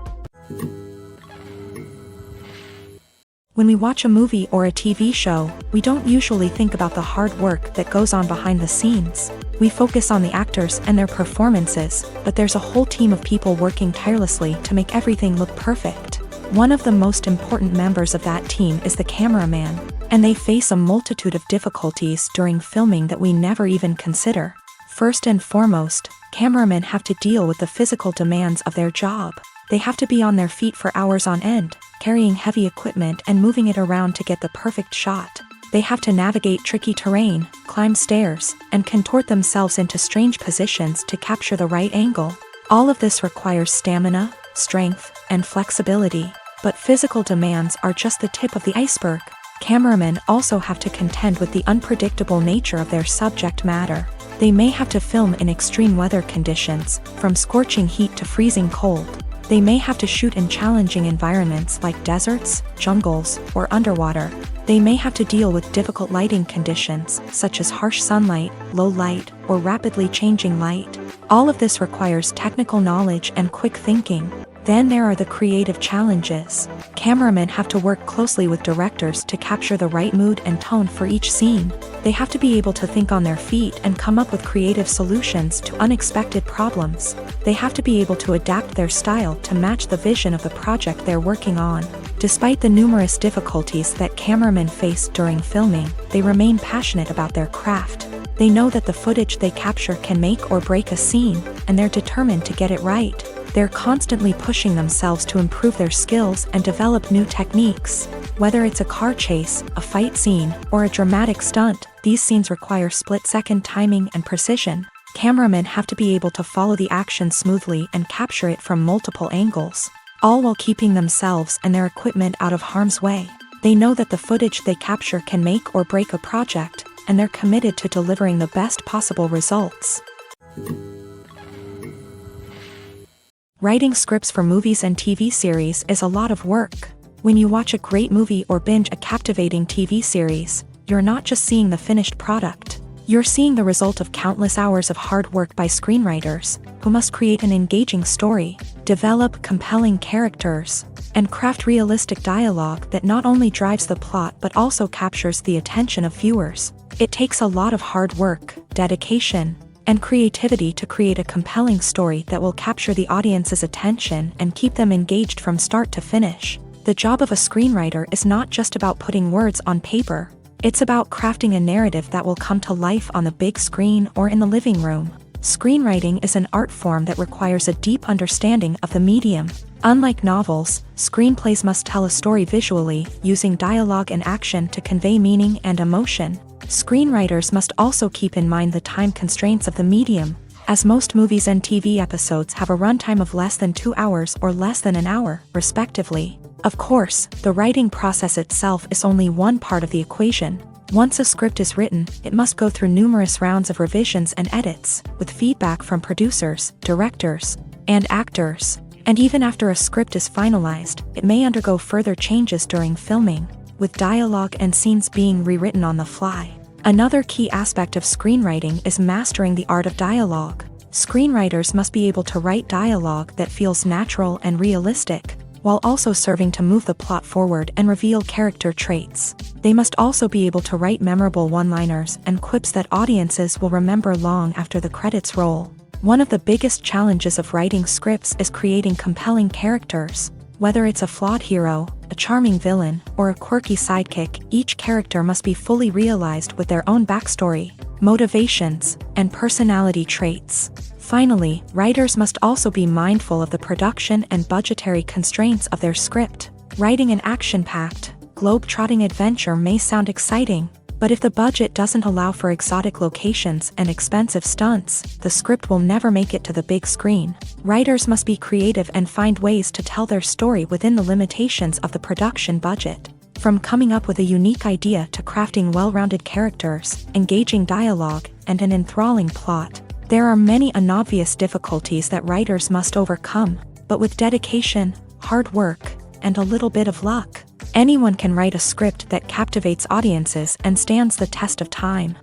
When we watch a movie or a TV show, we don't usually think about the hard work that goes on behind the scenes. We focus on the actors and their performances, but there's a whole team of people working tirelessly to make everything look perfect. One of the most important members of that team is the cameraman, and they face a multitude of difficulties during filming that we never even consider. First and foremost, cameramen have to deal with the physical demands of their job. They have to be on their feet for hours on end, carrying heavy equipment and moving it around to get the perfect shot. They have to navigate tricky terrain, climb stairs, and contort themselves into strange positions to capture the right angle. All of this requires stamina, strength, and flexibility. But physical demands are just the tip of the iceberg. Cameramen also have to contend with the unpredictable nature of their subject matter. They may have to film in extreme weather conditions, from scorching heat to freezing cold. They may have to shoot in challenging environments like deserts, jungles, or underwater. They may have to deal with difficult lighting conditions, such as harsh sunlight, low light, or rapidly changing light. All of this requires technical knowledge and quick thinking. Then there are the creative challenges. Cameramen have to work closely with directors to capture the right mood and tone for each scene. They have to be able to think on their feet and come up with creative solutions to unexpected problems. They have to be able to adapt their style to match the vision of the project they're working on. Despite the numerous difficulties that cameramen face during filming, they remain passionate about their craft. They know that the footage they capture can make or break a scene, and they're determined to get it right. They're constantly pushing themselves to improve their skills and develop new techniques. Whether it's a car chase, a fight scene, or a dramatic stunt, these scenes require split-second timing and precision. Cameramen have to be able to follow the action smoothly and capture it from multiple angles, all while keeping themselves and their equipment out of harm's way. They know that the footage they capture can make or break a project, and they're committed to delivering the best possible results. Writing scripts for movies and TV series is a lot of work. When you watch a great movie or binge a captivating TV series, you're not just seeing the finished product. You're seeing the result of countless hours of hard work by screenwriters, who must create an engaging story, develop compelling characters, and craft realistic dialogue that not only drives the plot but also captures the attention of viewers. It takes a lot of hard work, dedication, and creativity to create a compelling story that will capture the audience's attention and keep them engaged from start to finish. The job of a screenwriter is not just about putting words on paper. It's about crafting a narrative that will come to life on the big screen or in the living room. Screenwriting is an art form that requires a deep understanding of the medium. Unlike novels, screenplays must tell a story visually, using dialogue and action to convey meaning and emotion. Screenwriters must also keep in mind the time constraints of the medium, as most movies and TV episodes have a runtime of less than 2 hours or less than an hour, respectively. Of course, the writing process itself is only one part of the equation. Once a script is written, it must go through numerous rounds of revisions and edits, with feedback from producers, directors, and actors. And even after a script is finalized, it may undergo further changes during filming, with dialogue and scenes being rewritten on the fly. Another key aspect of screenwriting is mastering the art of dialogue. Screenwriters must be able to write dialogue that feels natural and realistic, while also serving to move the plot forward and reveal character traits. They must also be able to write memorable one-liners and quips that audiences will remember long after the credits roll. One of the biggest challenges of writing scripts is creating compelling characters. Whether it's a flawed hero, a charming villain, or a quirky sidekick, each character must be fully realized with their own backstory, motivations, and personality traits. Finally, writers must also be mindful of the production and budgetary constraints of their script. Writing an action-packed, globe-trotting adventure may sound exciting, but if the budget doesn't allow for exotic locations and expensive stunts, the script will never make it to the big screen. Writers must be creative and find ways to tell their story within the limitations of the production budget. From coming up with a unique idea to crafting well-rounded characters, engaging dialogue, and an enthralling plot, there are many unobvious difficulties that writers must overcome, but with dedication, hard work, and a little bit of luck, anyone can write a script that captivates audiences and stands the test of time.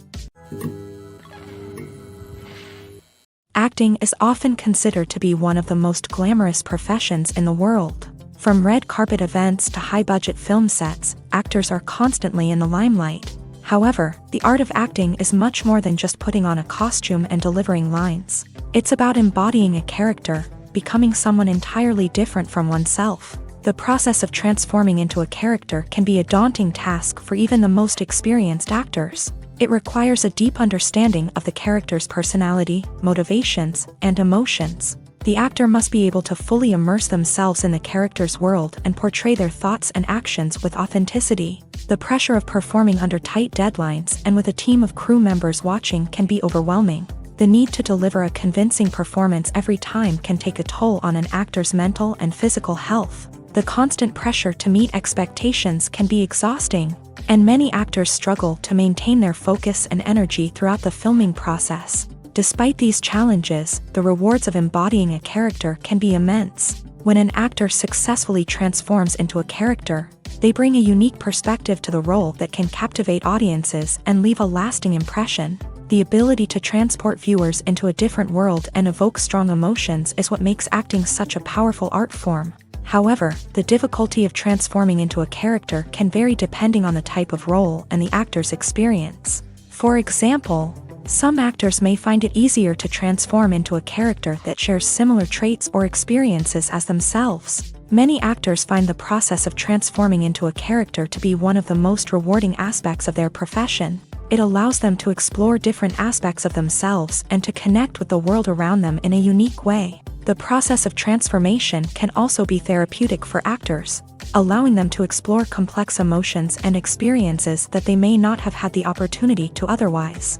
Acting is often considered to be one of the most glamorous professions in the world. From red carpet events to high-budget film sets, actors are constantly in the limelight. However, the art of acting is much more than just putting on a costume and delivering lines. It's about embodying a character, becoming someone entirely different from oneself. The process of transforming into a character can be a daunting task for even the most experienced actors. It requires a deep understanding of the character's personality, motivations, and emotions. The actor must be able to fully immerse themselves in the character's world and portray their thoughts and actions with authenticity. The pressure of performing under tight deadlines and with a team of crew members watching can be overwhelming. The need to deliver a convincing performance every time can take a toll on an actor's mental and physical health. The constant pressure to meet expectations can be exhausting, and many actors struggle to maintain their focus and energy throughout the filming process. Despite these challenges, the rewards of embodying a character can be immense. When an actor successfully transforms into a character, they bring a unique perspective to the role that can captivate audiences and leave a lasting impression. The ability to transport viewers into a different world and evoke strong emotions is what makes acting such a powerful art form. However, the difficulty of transforming into a character can vary depending on the type of role and the actor's experience. For example, some actors may find it easier to transform into a character that shares similar traits or experiences as themselves. Many actors find the process of transforming into a character to be one of the most rewarding aspects of their profession. It allows them to explore different aspects of themselves and to connect with the world around them in a unique way. The process of transformation can also be therapeutic for actors, allowing them to explore complex emotions and experiences that they may not have had the opportunity to otherwise.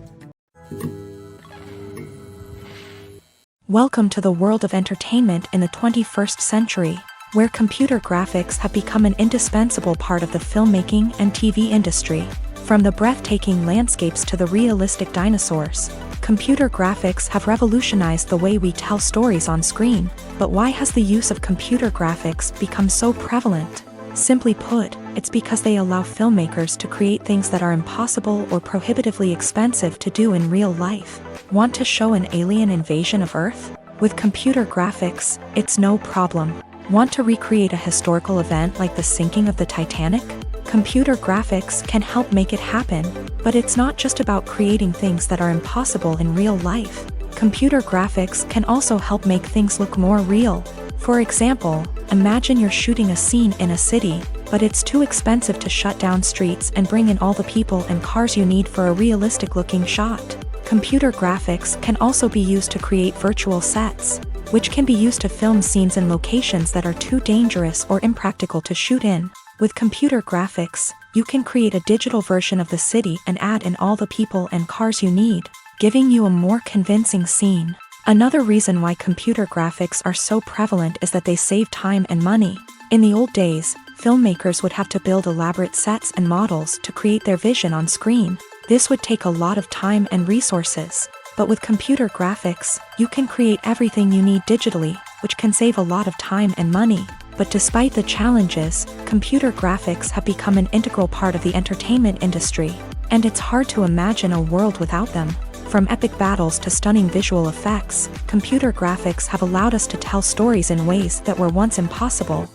Welcome to the world of entertainment in the 21st century, where computer graphics have become an indispensable part of the filmmaking and TV industry. From the breathtaking landscapes to the realistic dinosaurs, computer graphics have revolutionized the way we tell stories on screen. But why has the use of computer graphics become so prevalent? Simply put, it's because they allow filmmakers to create things that are impossible or prohibitively expensive to do in real life. Want to show an alien invasion of Earth? With computer graphics, it's no problem. Want to recreate a historical event like the sinking of the Titanic? Computer graphics can help make it happen, but it's not just about creating things that are impossible in real life. Computer graphics can also help make things look more real. For example, imagine you're shooting a scene in a city, but it's too expensive to shut down streets and bring in all the people and cars you need for a realistic-looking shot. Computer graphics can also be used to create virtual sets, which can be used to film scenes in locations that are too dangerous or impractical to shoot in. With computer graphics, you can create a digital version of the city and add in all the people and cars you need, giving you a more convincing scene. Another reason why computer graphics are so prevalent is that they save time and money. In the old days, filmmakers would have to build elaborate sets and models to create their vision on screen. This would take a lot of time and resources. But with computer graphics, you can create everything you need digitally, which can save a lot of time and money. But despite the challenges, computer graphics have become an integral part of the entertainment industry, and it's hard to imagine a world without them. From epic battles to stunning visual effects, computer graphics have allowed us to tell stories in ways that were once impossible.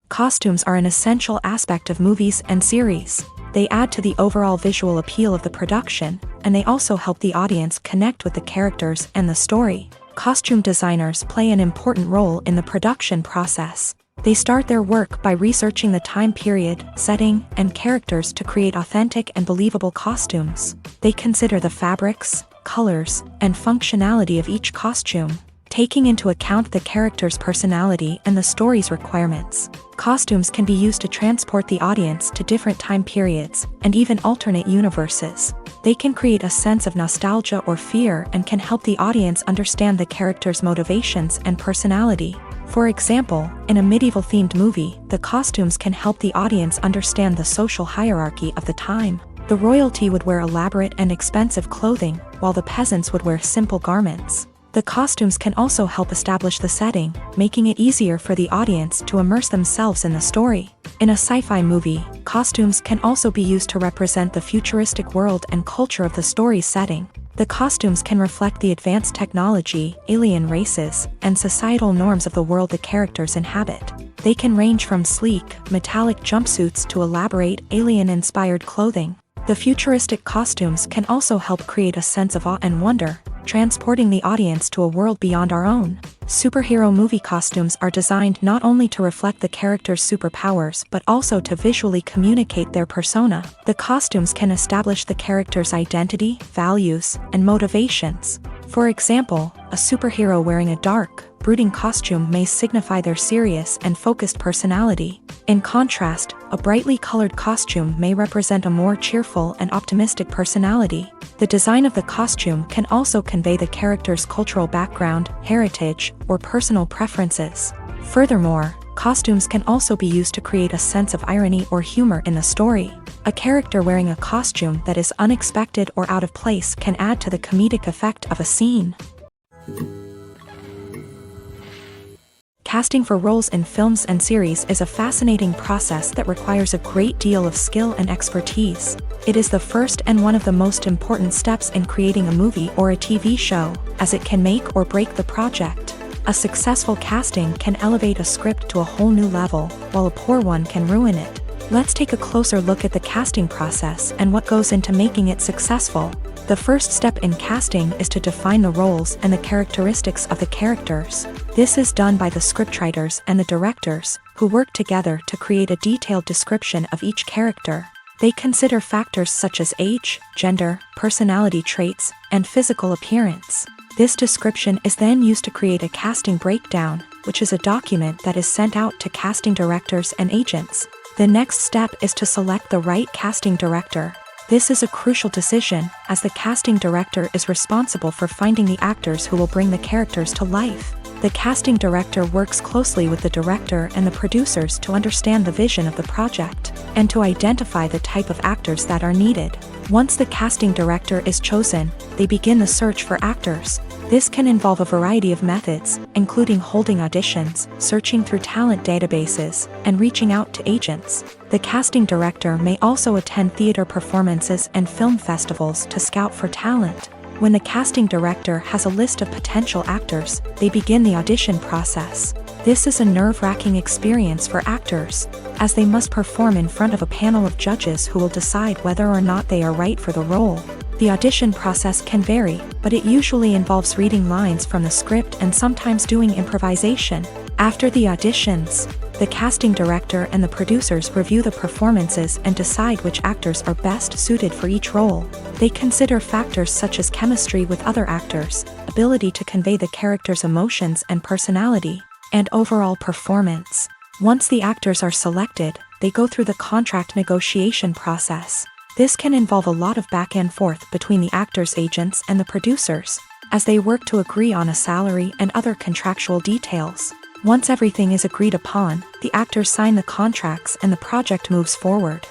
Costumes are an essential aspect of movies and series. They add to the overall visual appeal of the production, and they also help the audience connect with the characters and the story. Costume designers play an important role in the production process. They start their work by researching the time period, setting, and characters to create authentic and believable costumes. They consider the fabrics, colors, and functionality of each costume, taking into account the character's personality and the story's requirements. Costumes can be used to transport the audience to different time periods and even alternate universes. They can create a sense of nostalgia or fear and can help the audience understand the character's motivations and personality. For example, in a medieval-themed movie, the costumes can help the audience understand the social hierarchy of the time. The royalty would wear elaborate and expensive clothing, while the peasants would wear simple garments. The costumes can also help establish the setting, making it easier for the audience to immerse themselves in the story. In a sci-fi movie, costumes can also be used to represent the futuristic world and culture of the story's setting. The costumes can reflect the advanced technology, alien races, and societal norms of the world the characters inhabit. They can range from sleek, metallic jumpsuits to elaborate, alien-inspired clothing. The futuristic costumes can also help create a sense of awe and wonder, transporting the audience to a world beyond our own. Superhero movie costumes are designed not only to reflect the character's superpowers but also to visually communicate their persona. The costumes can establish the character's identity, values, and motivations. For example, a superhero wearing a dark, brooding costume may signify their serious and focused personality. In contrast, a brightly colored costume may represent a more cheerful and optimistic personality. The design of the costume can also convey the character's cultural background, heritage, or personal preferences. Furthermore, costumes can also be used to create a sense of irony or humor in the story. A character wearing a costume that is unexpected or out of place can add to the comedic effect of a scene. Casting for roles in films and series is a fascinating process that requires a great deal of skill and expertise. It is the first and one of the most important steps in creating a movie or a TV show, as it can make or break the project. A successful casting can elevate a script to a whole new level, while a poor one can ruin it. Let's take a closer look at the casting process and what goes into making it successful. The first step in casting is to define the roles and the characteristics of the characters. This is done by the scriptwriters and the directors, who work together to create a detailed description of each character. They consider factors such as age, gender, personality traits, and physical appearance. This description is then used to create a casting breakdown, which is a document that is sent out to casting directors and agents. The next step is to select the right casting director. This is a crucial decision, as the casting director is responsible for finding the actors who will bring the characters to life. The casting director works closely with the director and the producers to understand the vision of the project, and to identify the type of actors that are needed. Once the casting director is chosen, they begin the search for actors. This can involve a variety of methods, including holding auditions, searching through talent databases, and reaching out to agents. The casting director may also attend theater performances and film festivals to scout for talent. When the casting director has a list of potential actors, they begin the audition process. This is a nerve-wracking experience for actors, as they must perform in front of a panel of judges who will decide whether or not they are right for the role. The audition process can vary, but it usually involves reading lines from the script and sometimes doing improvisation. After the auditions, the casting director and the producers review the performances and decide which actors are best suited for each role. They consider factors such as chemistry with other actors, ability to convey the character's emotions and personality, and overall performance. Once the actors are selected, they go through the contract negotiation process. This can involve a lot of back and forth between the actors' agents and the producers, as they work to agree on a salary and other contractual details. Once everything is agreed upon, the actors sign the contracts and the project moves forward.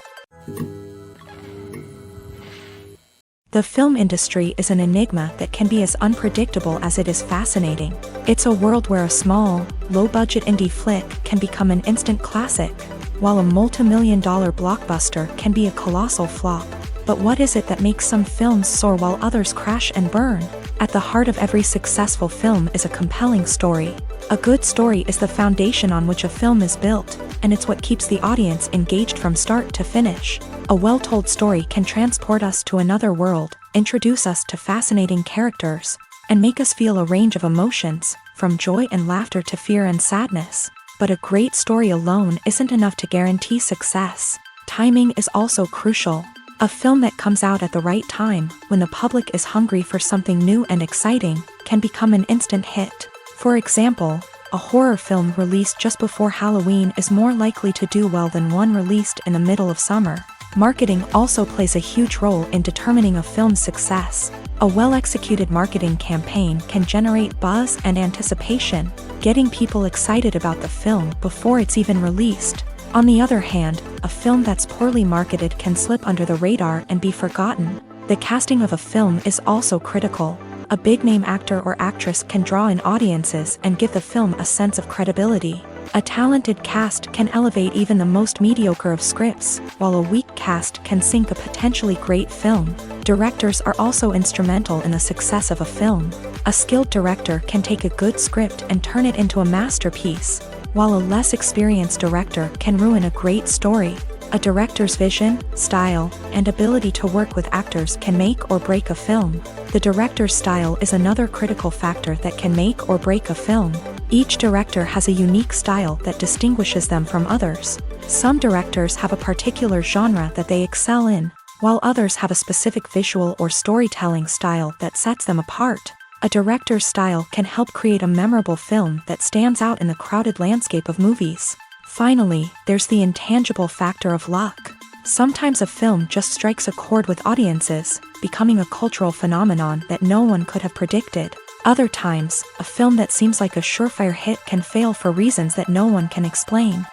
The film industry is an enigma that can be as unpredictable as it is fascinating. It's a world where a small, low-budget indie flick can become an instant classic, while a multi-million-dollar blockbuster can be a colossal flop. But what is it that makes some films soar while others crash and burn? At the heart of every successful film is a compelling story. A good story is the foundation on which a film is built, and it's what keeps the audience engaged from start to finish. A well-told story can transport us to another world, introduce us to fascinating characters, and make us feel a range of emotions, from joy and laughter to fear and sadness. But a great story alone isn't enough to guarantee success. Timing is also crucial. A film that comes out at the right time, when the public is hungry for something new and exciting, can become an instant hit. For example, a horror film released just before Halloween is more likely to do well than one released in the middle of summer. Marketing also plays a huge role in determining a film's success. A well-executed marketing campaign can generate buzz and anticipation, getting people excited about the film before it's even released. On the other hand, a film that's poorly marketed can slip under the radar and be forgotten. The casting of a film is also critical. A big-name actor or actress can draw in audiences and give the film a sense of credibility. A talented cast can elevate even the most mediocre of scripts, while a weak cast can sink a potentially great film. Directors are also instrumental in the success of a film. A skilled director can take a good script and turn it into a masterpiece, while a less experienced director can ruin a great story. A director's vision, style, and ability to work with actors can make or break a film. The director's style is another critical factor that can make or break a film. Each director has a unique style that distinguishes them from others. Some directors have a particular genre that they excel in, while others have a specific visual or storytelling style that sets them apart. A director's style can help create a memorable film that stands out in the crowded landscape of movies. Finally, there's the intangible factor of luck. Sometimes a film just strikes a chord with audiences, becoming a cultural phenomenon that no one could have predicted. Other times, a film that seems like a surefire hit can fail for reasons that no one can explain.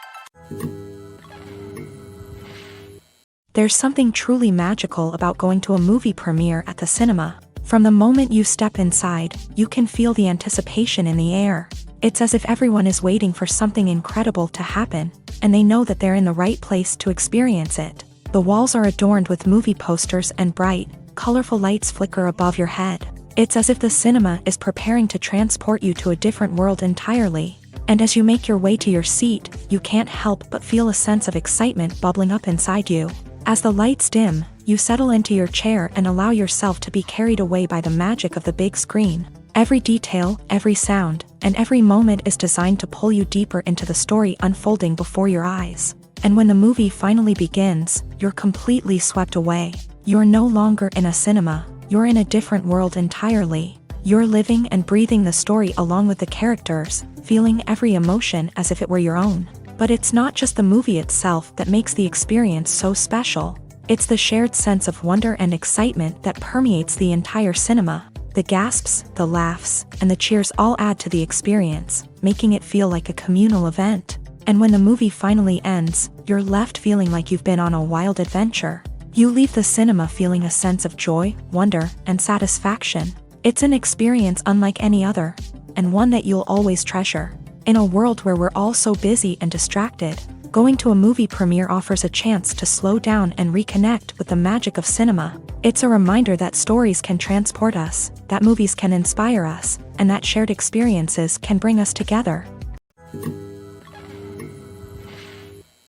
There's something truly magical about going to a movie premiere at the cinema. From the moment you step inside, you can feel the anticipation in the air. It's as if everyone is waiting for something incredible to happen, and they know that they're in the right place to experience it. The walls are adorned with movie posters and bright, colorful lights flicker above your head. It's as if the cinema is preparing to transport you to a different world entirely. And as you make your way to your seat, you can't help but feel a sense of excitement bubbling up inside you. As the lights dim, you settle into your chair and allow yourself to be carried away by the magic of the big screen. Every detail, every sound, and every moment is designed to pull you deeper into the story unfolding before your eyes. And when the movie finally begins, you're completely swept away. You're no longer in a cinema, you're in a different world entirely. You're living and breathing the story along with the characters, feeling every emotion as if it were your own. But it's not just the movie itself that makes the experience so special. It's the shared sense of wonder and excitement that permeates the entire cinema. The gasps, the laughs, and the cheers all add to the experience, making it feel like a communal event. And when the movie finally ends, you're left feeling like you've been on a wild adventure. You leave the cinema feeling a sense of joy, wonder, and satisfaction. It's an experience unlike any other, and one that you'll always treasure. In a world where we're all so busy and distracted, going to a movie premiere offers a chance to slow down and reconnect with the magic of cinema. It's a reminder that stories can transport us, that movies can inspire us, and that shared experiences can bring us together.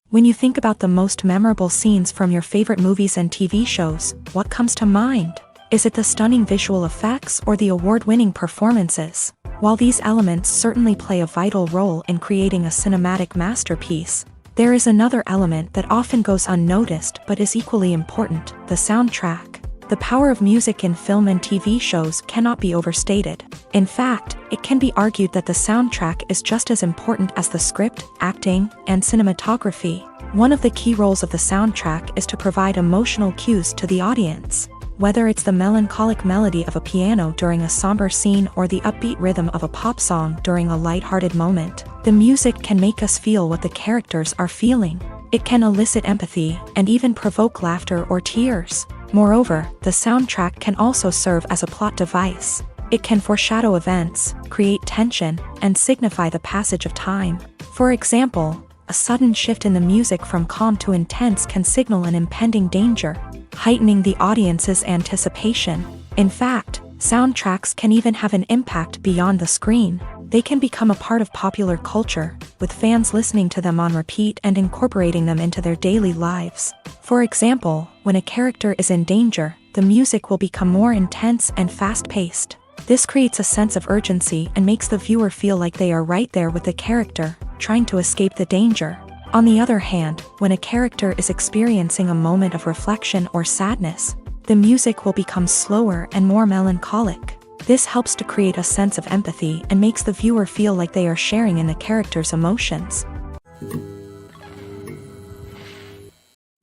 When you think about the most memorable scenes from your favorite movies and TV shows, what comes to mind? Is it the stunning visual effects or the award-winning performances? While these elements certainly play a vital role in creating a cinematic masterpiece, there is another element that often goes unnoticed but is equally important: the soundtrack. The power of music in film and TV shows cannot be overstated. In fact, it can be argued that the soundtrack is just as important as the script, acting, and cinematography. One of the key roles of the soundtrack is to provide emotional cues to the audience. Whether it's the melancholic melody of a piano during a somber scene or the upbeat rhythm of a pop song during a lighthearted moment, the music can make us feel what the characters are feeling. It can elicit empathy and even provoke laughter or tears. Moreover, the soundtrack can also serve as a plot device. It can foreshadow events, create tension, and signify the passage of time. For example, a sudden shift in the music from calm to intense can signal an impending danger, heightening the audience's anticipation. In fact, soundtracks can even have an impact beyond the screen. They can become a part of popular culture, with fans listening to them on repeat and incorporating them into their daily lives. For example, when a character is in danger, the music will become more intense and fast-paced. This creates a sense of urgency and makes the viewer feel like they are right there with the character, trying to escape the danger. On the other hand, when a character is experiencing a moment of reflection or sadness, the music will become slower and more melancholic. This helps to create a sense of empathy and makes the viewer feel like they are sharing in the character's emotions.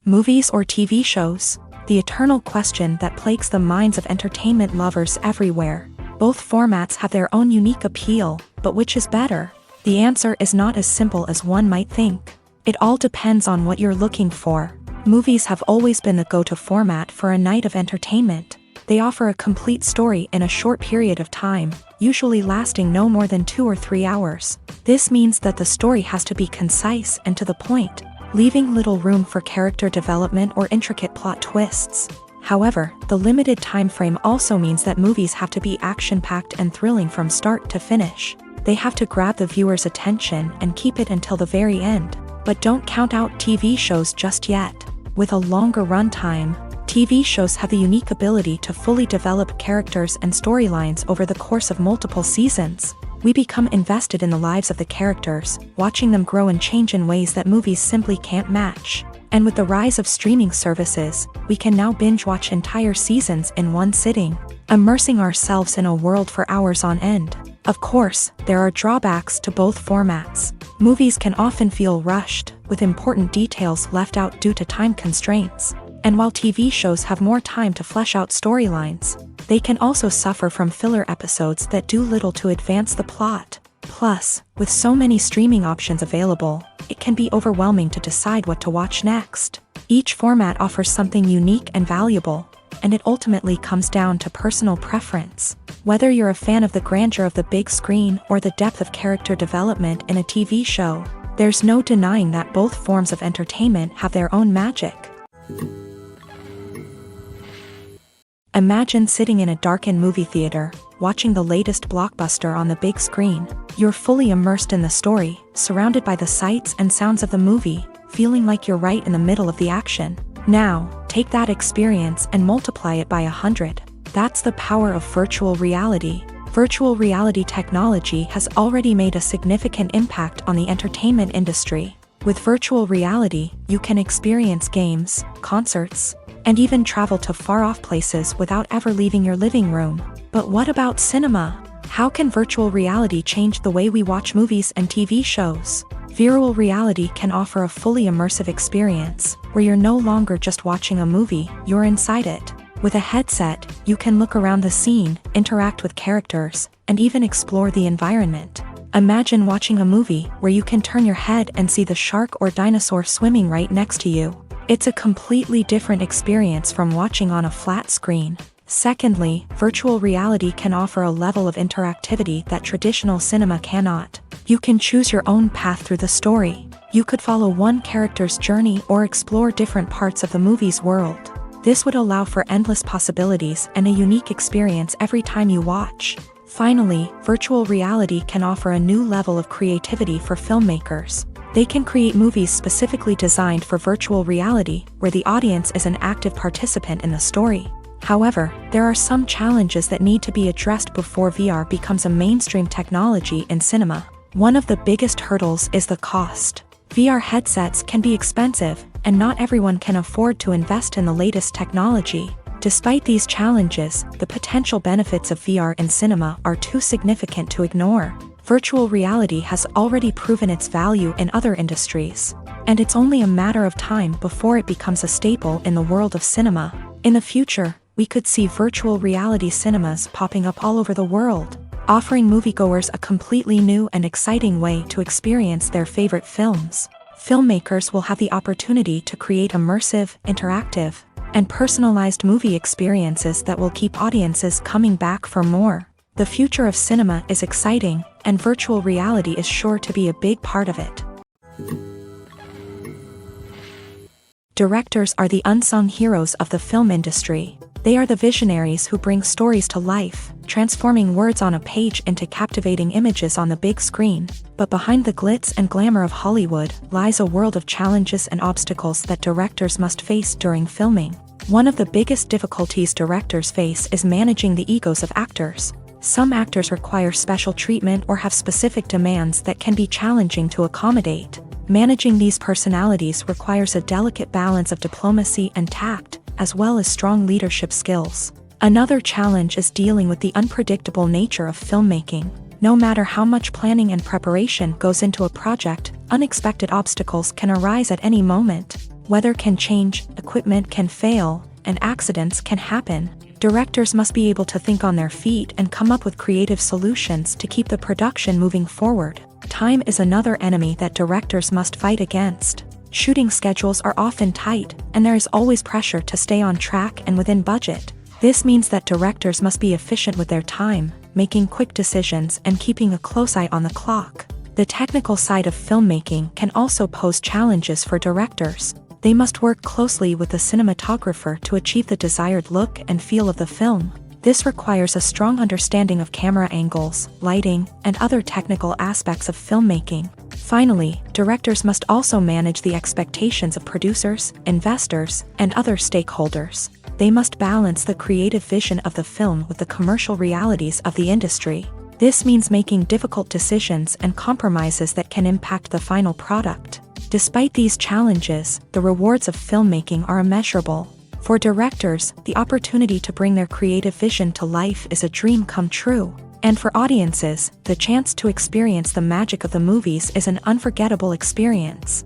Movies or TV shows? The eternal question that plagues the minds of entertainment lovers everywhere. Both formats have their own unique appeal, but which is better? The answer is not as simple as one might think. It all depends on what you're looking for. Movies have always been the go-to format for a night of entertainment. They offer a complete story in a short period of time, usually lasting no more than 2 or 3 hours. This means that the story has to be concise and to the point, leaving little room for character development or intricate plot twists. However, the limited time frame also means that movies have to be action-packed and thrilling from start to finish. They have to grab the viewer's attention and keep it until the very end. But don't count out TV shows just yet. With a longer runtime, TV shows have the unique ability to fully develop characters and storylines over the course of multiple seasons. We become invested in the lives of the characters, watching them grow and change in ways that movies simply can't match. And with the rise of streaming services, we can now binge-watch entire seasons in one sitting, immersing ourselves in a world for hours on end. Of course, there are drawbacks to both formats. Movies can often feel rushed, with important details left out due to time constraints. And while TV shows have more time to flesh out storylines, they can also suffer from filler episodes that do little to advance the plot. Plus, with so many streaming options available, it can be overwhelming to decide what to watch next. Each format offers something unique and valuable, and it ultimately comes down to personal preference. Whether you're a fan of the grandeur of the big screen or the depth of character development in a TV show, there's no denying that both forms of entertainment have their own magic. Imagine sitting in a darkened movie theater, watching the latest blockbuster on the big screen. You're fully immersed in the story, surrounded by the sights and sounds of the movie, feeling like you're right in the middle of the action. Now, take that experience and multiply it by 100. That's the power of virtual reality. Virtual reality technology has already made a significant impact on the entertainment industry. With virtual reality, you can experience games, concerts, and even travel to far-off places without ever leaving your living room. But what about cinema? How can virtual reality change the way we watch movies and TV shows? Virtual reality can offer a fully immersive experience, where you're no longer just watching a movie, you're inside it. With a headset, you can look around the scene, interact with characters, and even explore the environment. Imagine watching a movie where you can turn your head and see the shark or dinosaur swimming right next to you. It's a completely different experience from watching on a flat screen. Secondly, virtual reality can offer a level of interactivity that traditional cinema cannot. You can choose your own path through the story. You could follow one character's journey or explore different parts of the movie's world. This would allow for endless possibilities and a unique experience every time you watch. Finally, virtual reality can offer a new level of creativity for filmmakers. They can create movies specifically designed for virtual reality, where the audience is an active participant in the story. However, there are some challenges that need to be addressed before VR becomes a mainstream technology in cinema. One of the biggest hurdles is the cost. VR headsets can be expensive, and not everyone can afford to invest in the latest technology. Despite these challenges, the potential benefits of VR in cinema are too significant to ignore. Virtual reality has already proven its value in other industries, and it's only a matter of time before it becomes a staple in the world of cinema. In the future, we could see virtual reality cinemas popping up all over the world, offering moviegoers a completely new and exciting way to experience their favorite films. Filmmakers will have the opportunity to create immersive, interactive, and personalized movie experiences that will keep audiences coming back for more. The future of cinema is exciting, and virtual reality is sure to be a big part of it. Directors are the unsung heroes of the film industry. They are the visionaries who bring stories to life, transforming words on a page into captivating images on the big screen. But behind the glitz and glamour of Hollywood lies a world of challenges and obstacles that directors must face during filming. One of the biggest difficulties directors face is managing the egos of actors. Some actors require special treatment or have specific demands that can be challenging to accommodate. Managing these personalities requires a delicate balance of diplomacy and tact, as well as strong leadership skills. Another challenge is dealing with the unpredictable nature of filmmaking. No matter how much planning and preparation goes into a project, unexpected obstacles can arise at any moment. Weather can change, equipment can fail, and accidents can happen. Directors must be able to think on their feet and come up with creative solutions to keep the production moving forward. Time is another enemy that directors must fight against. Shooting schedules are often tight, and there is always pressure to stay on track and within budget. This means that directors must be efficient with their time, making quick decisions and keeping a close eye on the clock. The technical side of filmmaking can also pose challenges for directors. They must work closely with the cinematographer to achieve the desired look and feel of the film. This requires a strong understanding of camera angles, lighting, and other technical aspects of filmmaking. Finally, directors must also manage the expectations of producers, investors, and other stakeholders. They must balance the creative vision of the film with the commercial realities of the industry. This means making difficult decisions and compromises that can impact the final product. Despite these challenges, the rewards of filmmaking are immeasurable. For directors, the opportunity to bring their creative vision to life is a dream come true. And for audiences, the chance to experience the magic of the movies is an unforgettable experience.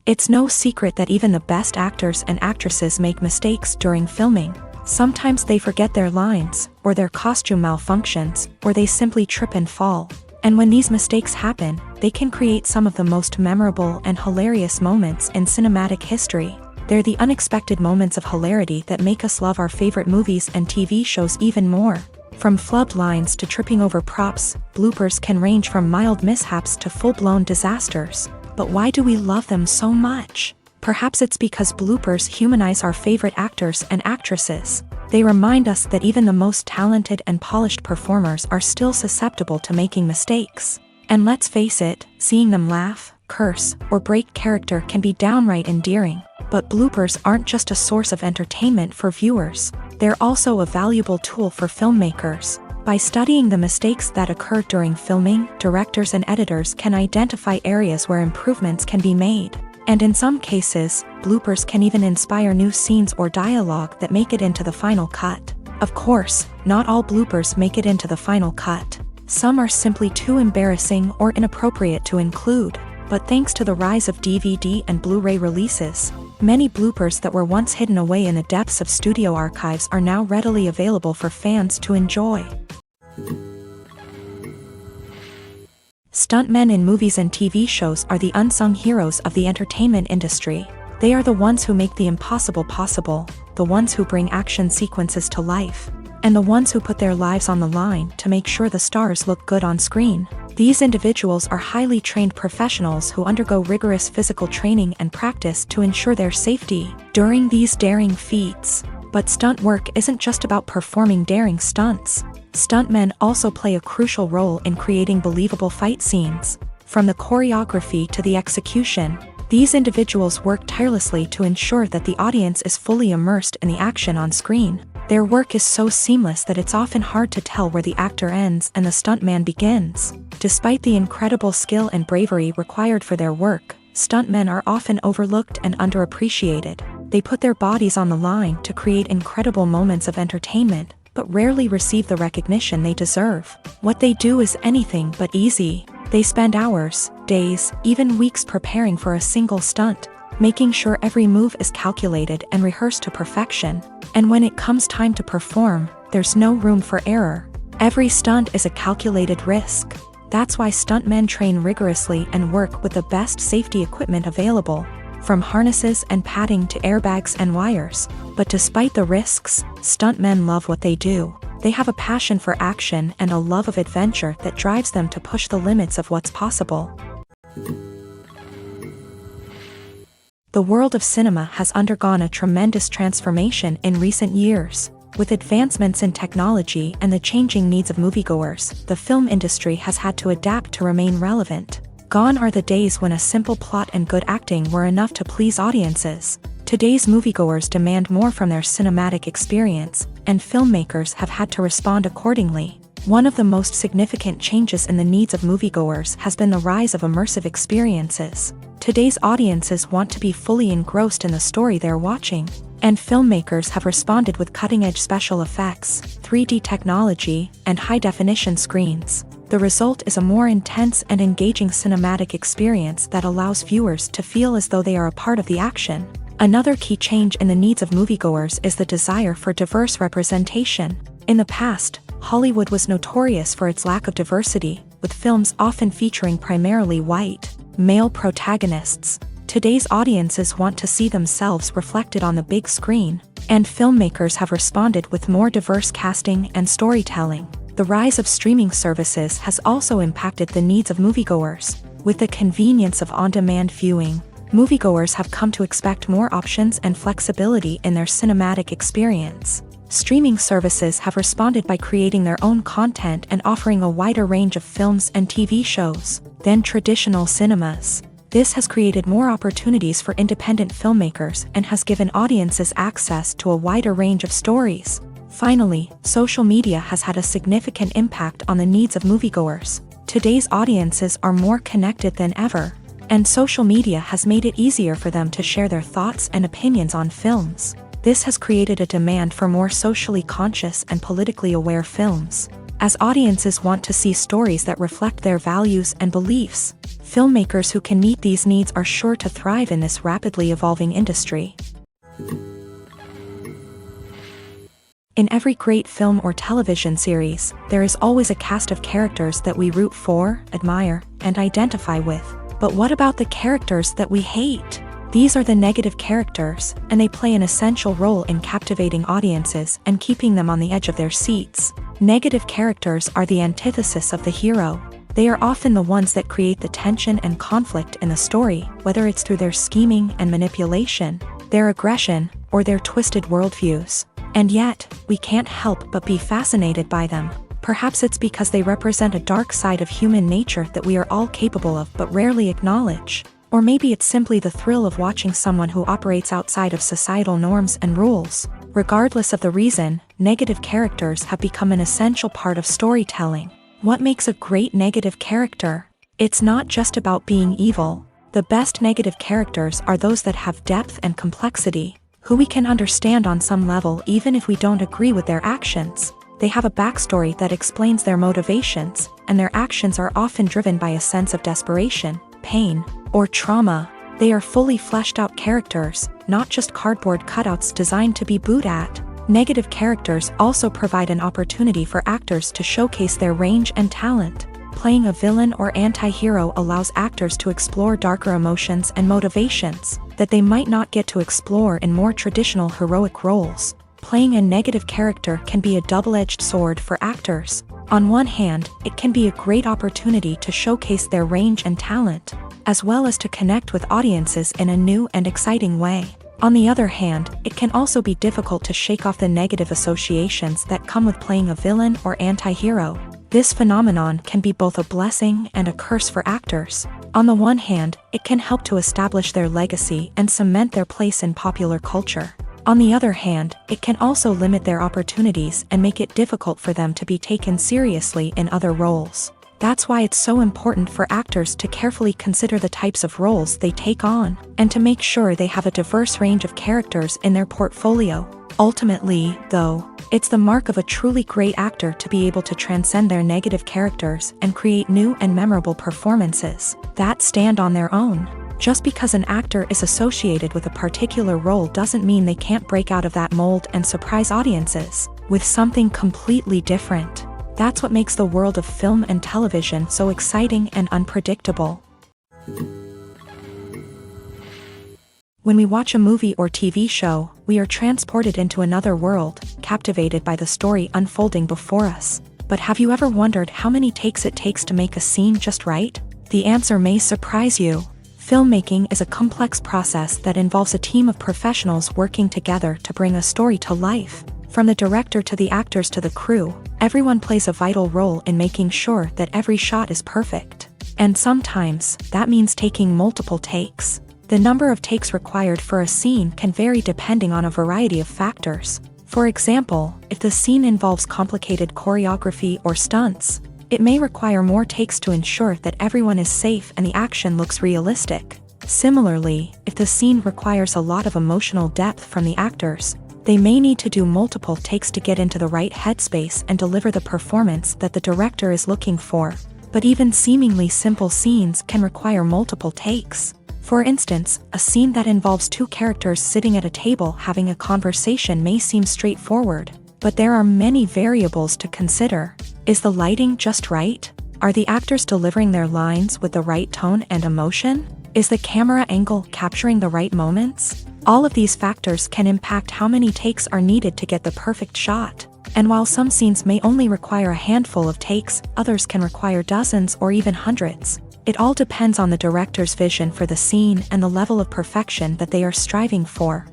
It's no secret that even the best actors and actresses make mistakes during filming. Sometimes they forget their lines, or their costume malfunctions, or they simply trip and fall. And when these mistakes happen, they can create some of the most memorable and hilarious moments in cinematic history. They're the unexpected moments of hilarity that make us love our favorite movies and TV shows even more. From flubbed lines to tripping over props, bloopers can range from mild mishaps to full-blown disasters. But why do we love them so much? Perhaps it's because bloopers humanize our favorite actors and actresses. They remind us that even the most talented and polished performers are still susceptible to making mistakes. And let's face it, seeing them laugh, curse, or break character can be downright endearing. But bloopers aren't just a source of entertainment for viewers. They're also a valuable tool for filmmakers. By studying the mistakes that occur during filming, directors and editors can identify areas where improvements can be made. And in some cases, bloopers can even inspire new scenes or dialogue that make it into the final cut. Of course, not all bloopers make it into the final cut. Some are simply too embarrassing or inappropriate to include. But thanks to the rise of DVD and Blu-ray releases, many bloopers that were once hidden away in the depths of studio archives are now readily available for fans to enjoy. Stuntmen in movies and TV shows are the unsung heroes of the entertainment industry. They are the ones who make the impossible possible, the ones who bring action sequences to life, and the ones who put their lives on the line to make sure the stars look good on screen. These individuals are highly trained professionals who undergo rigorous physical training and practice to ensure their safety during these daring feats. But stunt work isn't just about performing daring stunts. Stuntmen also play a crucial role in creating believable fight scenes. From the choreography to the execution, these individuals work tirelessly to ensure that the audience is fully immersed in the action on screen. Their work is so seamless that it's often hard to tell where the actor ends and the stuntman begins. Despite the incredible skill and bravery required for their work, stuntmen are often overlooked and underappreciated. They put their bodies on the line to create incredible moments of entertainment, but rarely receive the recognition they deserve. What they do is anything but easy. They spend hours, days, even weeks preparing for a single stunt, making sure every move is calculated and rehearsed to perfection. And when it comes time to perform, there's no room for error. Every stunt is a calculated risk. That's why stuntmen train rigorously and work with the best safety equipment available, from harnesses and padding to airbags and wires. But despite the risks, stuntmen love what they do. They have a passion for action and a love of adventure that drives them to push the limits of what's possible. The world of cinema has undergone a tremendous transformation in recent years. With advancements in technology and the changing needs of moviegoers, the film industry has had to adapt to remain relevant. Gone are the days when a simple plot and good acting were enough to please audiences. Today's moviegoers demand more from their cinematic experience, and filmmakers have had to respond accordingly. One of the most significant changes in the needs of moviegoers has been the rise of immersive experiences. Today's audiences want to be fully engrossed in the story they're watching, and filmmakers have responded with cutting-edge special effects, 3D technology, and high-definition screens. The result is a more intense and engaging cinematic experience that allows viewers to feel as though they are a part of the action. Another key change in the needs of moviegoers is the desire for diverse representation. In the past, Hollywood was notorious for its lack of diversity, with films often featuring primarily white, male protagonists. Today's audiences want to see themselves reflected on the big screen, and filmmakers have responded with more diverse casting and storytelling. The rise of streaming services has also impacted the needs of moviegoers. With the convenience of on-demand viewing, moviegoers have come to expect more options and flexibility in their cinematic experience. Streaming services have responded by creating their own content and offering a wider range of films and TV shows than traditional cinemas. This has created more opportunities for independent filmmakers and has given audiences access to a wider range of stories. Finally, social media has had a significant impact on the needs of moviegoers. Today's audiences are more connected than ever, and social media has made it easier for them to share their thoughts and opinions on films. This has created a demand for more socially conscious and politically aware films. As audiences want to see stories that reflect their values and beliefs, filmmakers who can meet these needs are sure to thrive in this rapidly evolving industry. In every great film or television series, there is always a cast of characters that we root for, admire, and identify with. But what about the characters that we hate? These are the negative characters, and they play an essential role in captivating audiences and keeping them on the edge of their seats. Negative characters are the antithesis of the hero. They are often the ones that create the tension and conflict in the story, whether it's through their scheming and manipulation, their aggression, or their twisted worldviews. And yet, we can't help but be fascinated by them. Perhaps it's because they represent a dark side of human nature that we are all capable of but rarely acknowledge. Or maybe it's simply the thrill of watching someone who operates outside of societal norms and rules. Regardless of the reason, negative characters have become an essential part of storytelling. What makes a great negative character? It's not just about being evil. The best negative characters are those that have depth and complexity, who we can understand on some level even if we don't agree with their actions. They have a backstory that explains their motivations, and their actions are often driven by a sense of desperation, pain, or trauma. They are fully fleshed out characters, not just cardboard cutouts designed to be booed at. Negative characters also provide an opportunity for actors to showcase their range and talent. Playing a villain or anti-hero allows actors to explore darker emotions and motivations that they might not get to explore in more traditional heroic roles. Playing a negative character can be a double-edged sword for actors. On one hand, it can be a great opportunity to showcase their range and talent, as well as to connect with audiences in a new and exciting way. On the other hand, it can also be difficult to shake off the negative associations that come with playing a villain or anti-hero. This phenomenon can be both a blessing and a curse for actors. On the one hand, it can help to establish their legacy and cement their place in popular culture. On the other hand, it can also limit their opportunities and make it difficult for them to be taken seriously in other roles. That's why it's so important for actors to carefully consider the types of roles they take on, and to make sure they have a diverse range of characters in their portfolio. Ultimately, though, it's the mark of a truly great actor to be able to transcend their negative characters and create new and memorable performances that stand on their own. Just because an actor is associated with a particular role doesn't mean they can't break out of that mold and surprise audiences with something completely different. That's what makes the world of film and television so exciting and unpredictable. When we watch a movie or TV show, we are transported into another world, captivated by the story unfolding before us. But have you ever wondered how many takes it takes to make a scene just right? The answer may surprise you. Filmmaking is a complex process that involves a team of professionals working together to bring a story to life. From the director to the actors to the crew, everyone plays a vital role in making sure that every shot is perfect. And sometimes, that means taking multiple takes. The number of takes required for a scene can vary depending on a variety of factors. For example, if the scene involves complicated choreography or stunts, it may require more takes to ensure that everyone is safe and the action looks realistic. Similarly, if the scene requires a lot of emotional depth from the actors, they may need to do multiple takes to get into the right headspace and deliver the performance that the director is looking for. But even seemingly simple scenes can require multiple takes. For instance, a scene that involves two characters sitting at a table having a conversation may seem straightforward, but there are many variables to consider. Is the lighting just right? Are the actors delivering their lines with the right tone and emotion? Is the camera angle capturing the right moments? All of these factors can impact how many takes are needed to get the perfect shot. And while some scenes may only require a handful of takes, others can require dozens or even hundreds. It all depends on the director's vision for the scene and the level of perfection that they are striving for.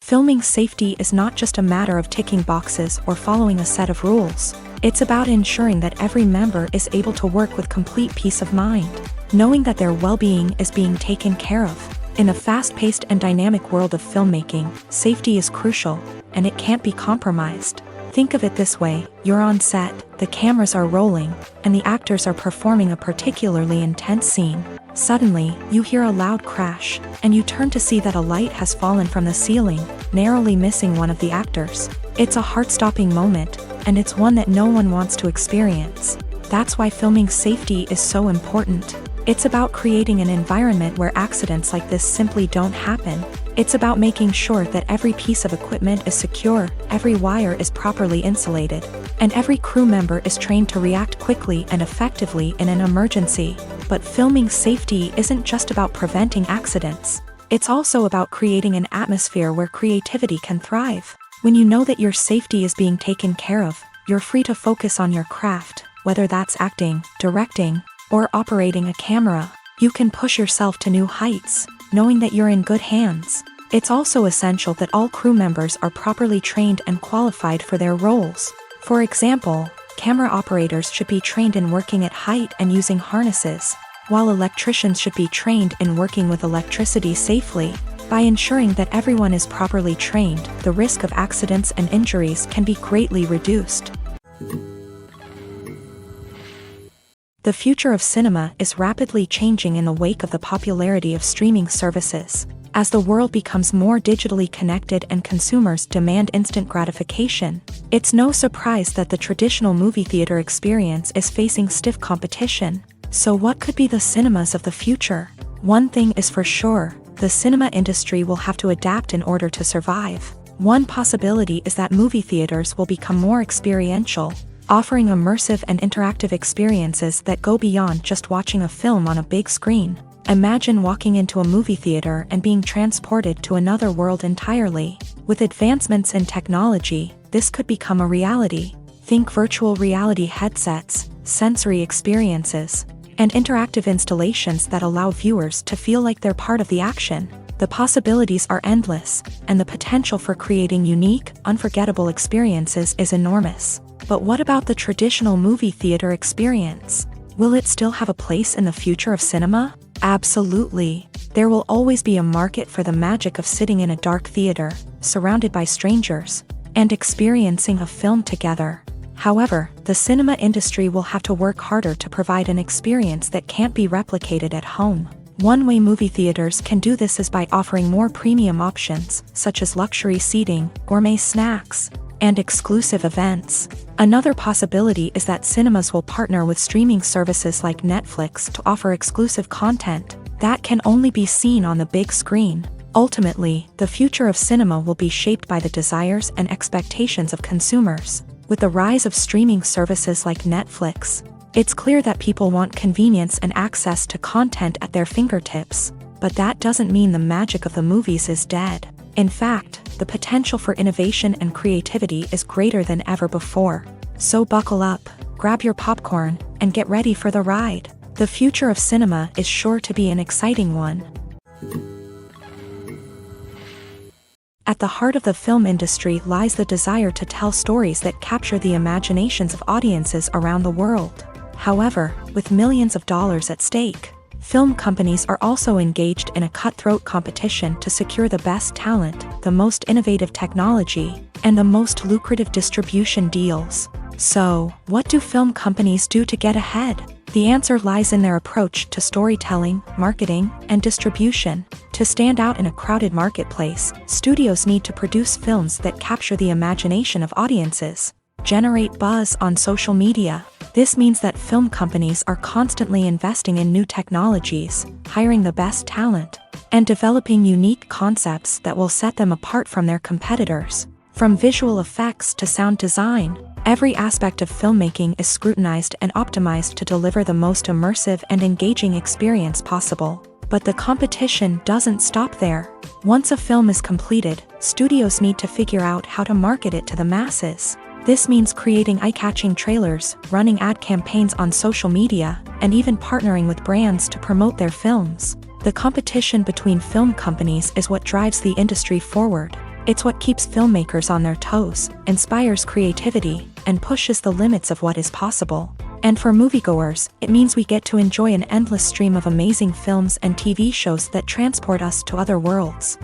Filming safety is not just a matter of ticking boxes or following a set of rules. It's about ensuring that every member is able to work with complete peace of mind, knowing that their well-being is being taken care of. In a fast-paced and dynamic world of filmmaking, safety is crucial, and it can't be compromised. Think of it this way: you're on set, the cameras are rolling, and the actors are performing a particularly intense scene. Suddenly, you hear a loud crash, and you turn to see that a light has fallen from the ceiling, narrowly missing one of the actors. It's a heart-stopping moment, and it's one that no one wants to experience. That's why filming safety is so important. It's about creating an environment where accidents like this simply don't happen. It's about making sure that every piece of equipment is secure, every wire is properly insulated, and every crew member is trained to react quickly and effectively in an emergency. But filming safety isn't just about preventing accidents. It's also about creating an atmosphere where creativity can thrive. When you know that your safety is being taken care of, you're free to focus on your craft, whether that's acting, directing, or operating a camera. You can push yourself to new heights, knowing that you're in good hands. It's also essential that all crew members are properly trained and qualified for their roles. For example, camera operators should be trained in working at height and using harnesses, while electricians should be trained in working with electricity safely. By ensuring that everyone is properly trained, the risk of accidents and injuries can be greatly reduced. The future of cinema is rapidly changing in the wake of the popularity of streaming services. As the world becomes more digitally connected and consumers demand instant gratification, it's no surprise that the traditional movie theater experience is facing stiff competition. So what could be the cinemas of the future? One thing is for sure: the cinema industry will have to adapt in order to survive. One possibility is that movie theaters will become more experiential, offering immersive and interactive experiences that go beyond just watching a film on a big screen. Imagine walking into a movie theater and being transported to another world entirely. With advancements in technology, this could become a reality. Think virtual reality headsets, sensory experiences, and interactive installations that allow viewers to feel like they're part of the action. The possibilities are endless, and the potential for creating unique, unforgettable experiences is enormous. But what about the traditional movie theater experience? Will it still have a place in the future of cinema? Absolutely. There will always be a market for the magic of sitting in a dark theater, surrounded by strangers, and experiencing a film together. However, the cinema industry will have to work harder to provide an experience that can't be replicated at home. One way movie theaters can do this is by offering more premium options, such as luxury seating, gourmet snacks, and exclusive events. Another possibility is that cinemas will partner with streaming services like Netflix to offer exclusive content that can only be seen on the big screen. Ultimately, the future of cinema will be shaped by the desires and expectations of consumers. With the rise of streaming services like Netflix, it's clear that people want convenience and access to content at their fingertips. But that doesn't mean the magic of the movies is dead. In fact, the potential for innovation and creativity is greater than ever before. So buckle up, grab your popcorn, and get ready for the ride. The future of cinema is sure to be an exciting one. At the heart of the film industry lies the desire to tell stories that capture the imaginations of audiences around the world. However, with millions of dollars at stake, film companies are also engaged in a cutthroat competition to secure the best talent, the most innovative technology, and the most lucrative distribution deals. So, what do film companies do to get ahead? The answer lies in their approach to storytelling, marketing, and distribution. To stand out in a crowded marketplace, studios need to produce films that capture the imagination of audiences, generate buzz on social media. This means that film companies are constantly investing in new technologies, hiring the best talent, and developing unique concepts that will set them apart from their competitors. From visual effects to sound design, every aspect of filmmaking is scrutinized and optimized to deliver the most immersive and engaging experience possible. But the competition doesn't stop there. Once a film is completed, studios need to figure out how to market it to the masses. This means creating eye-catching trailers, running ad campaigns on social media, and even partnering with brands to promote their films. The competition between film companies is what drives the industry forward. It's what keeps filmmakers on their toes, inspires creativity, and pushes the limits of what is possible. And for moviegoers, it means we get to enjoy an endless stream of amazing films and TV shows that transport us to other worlds.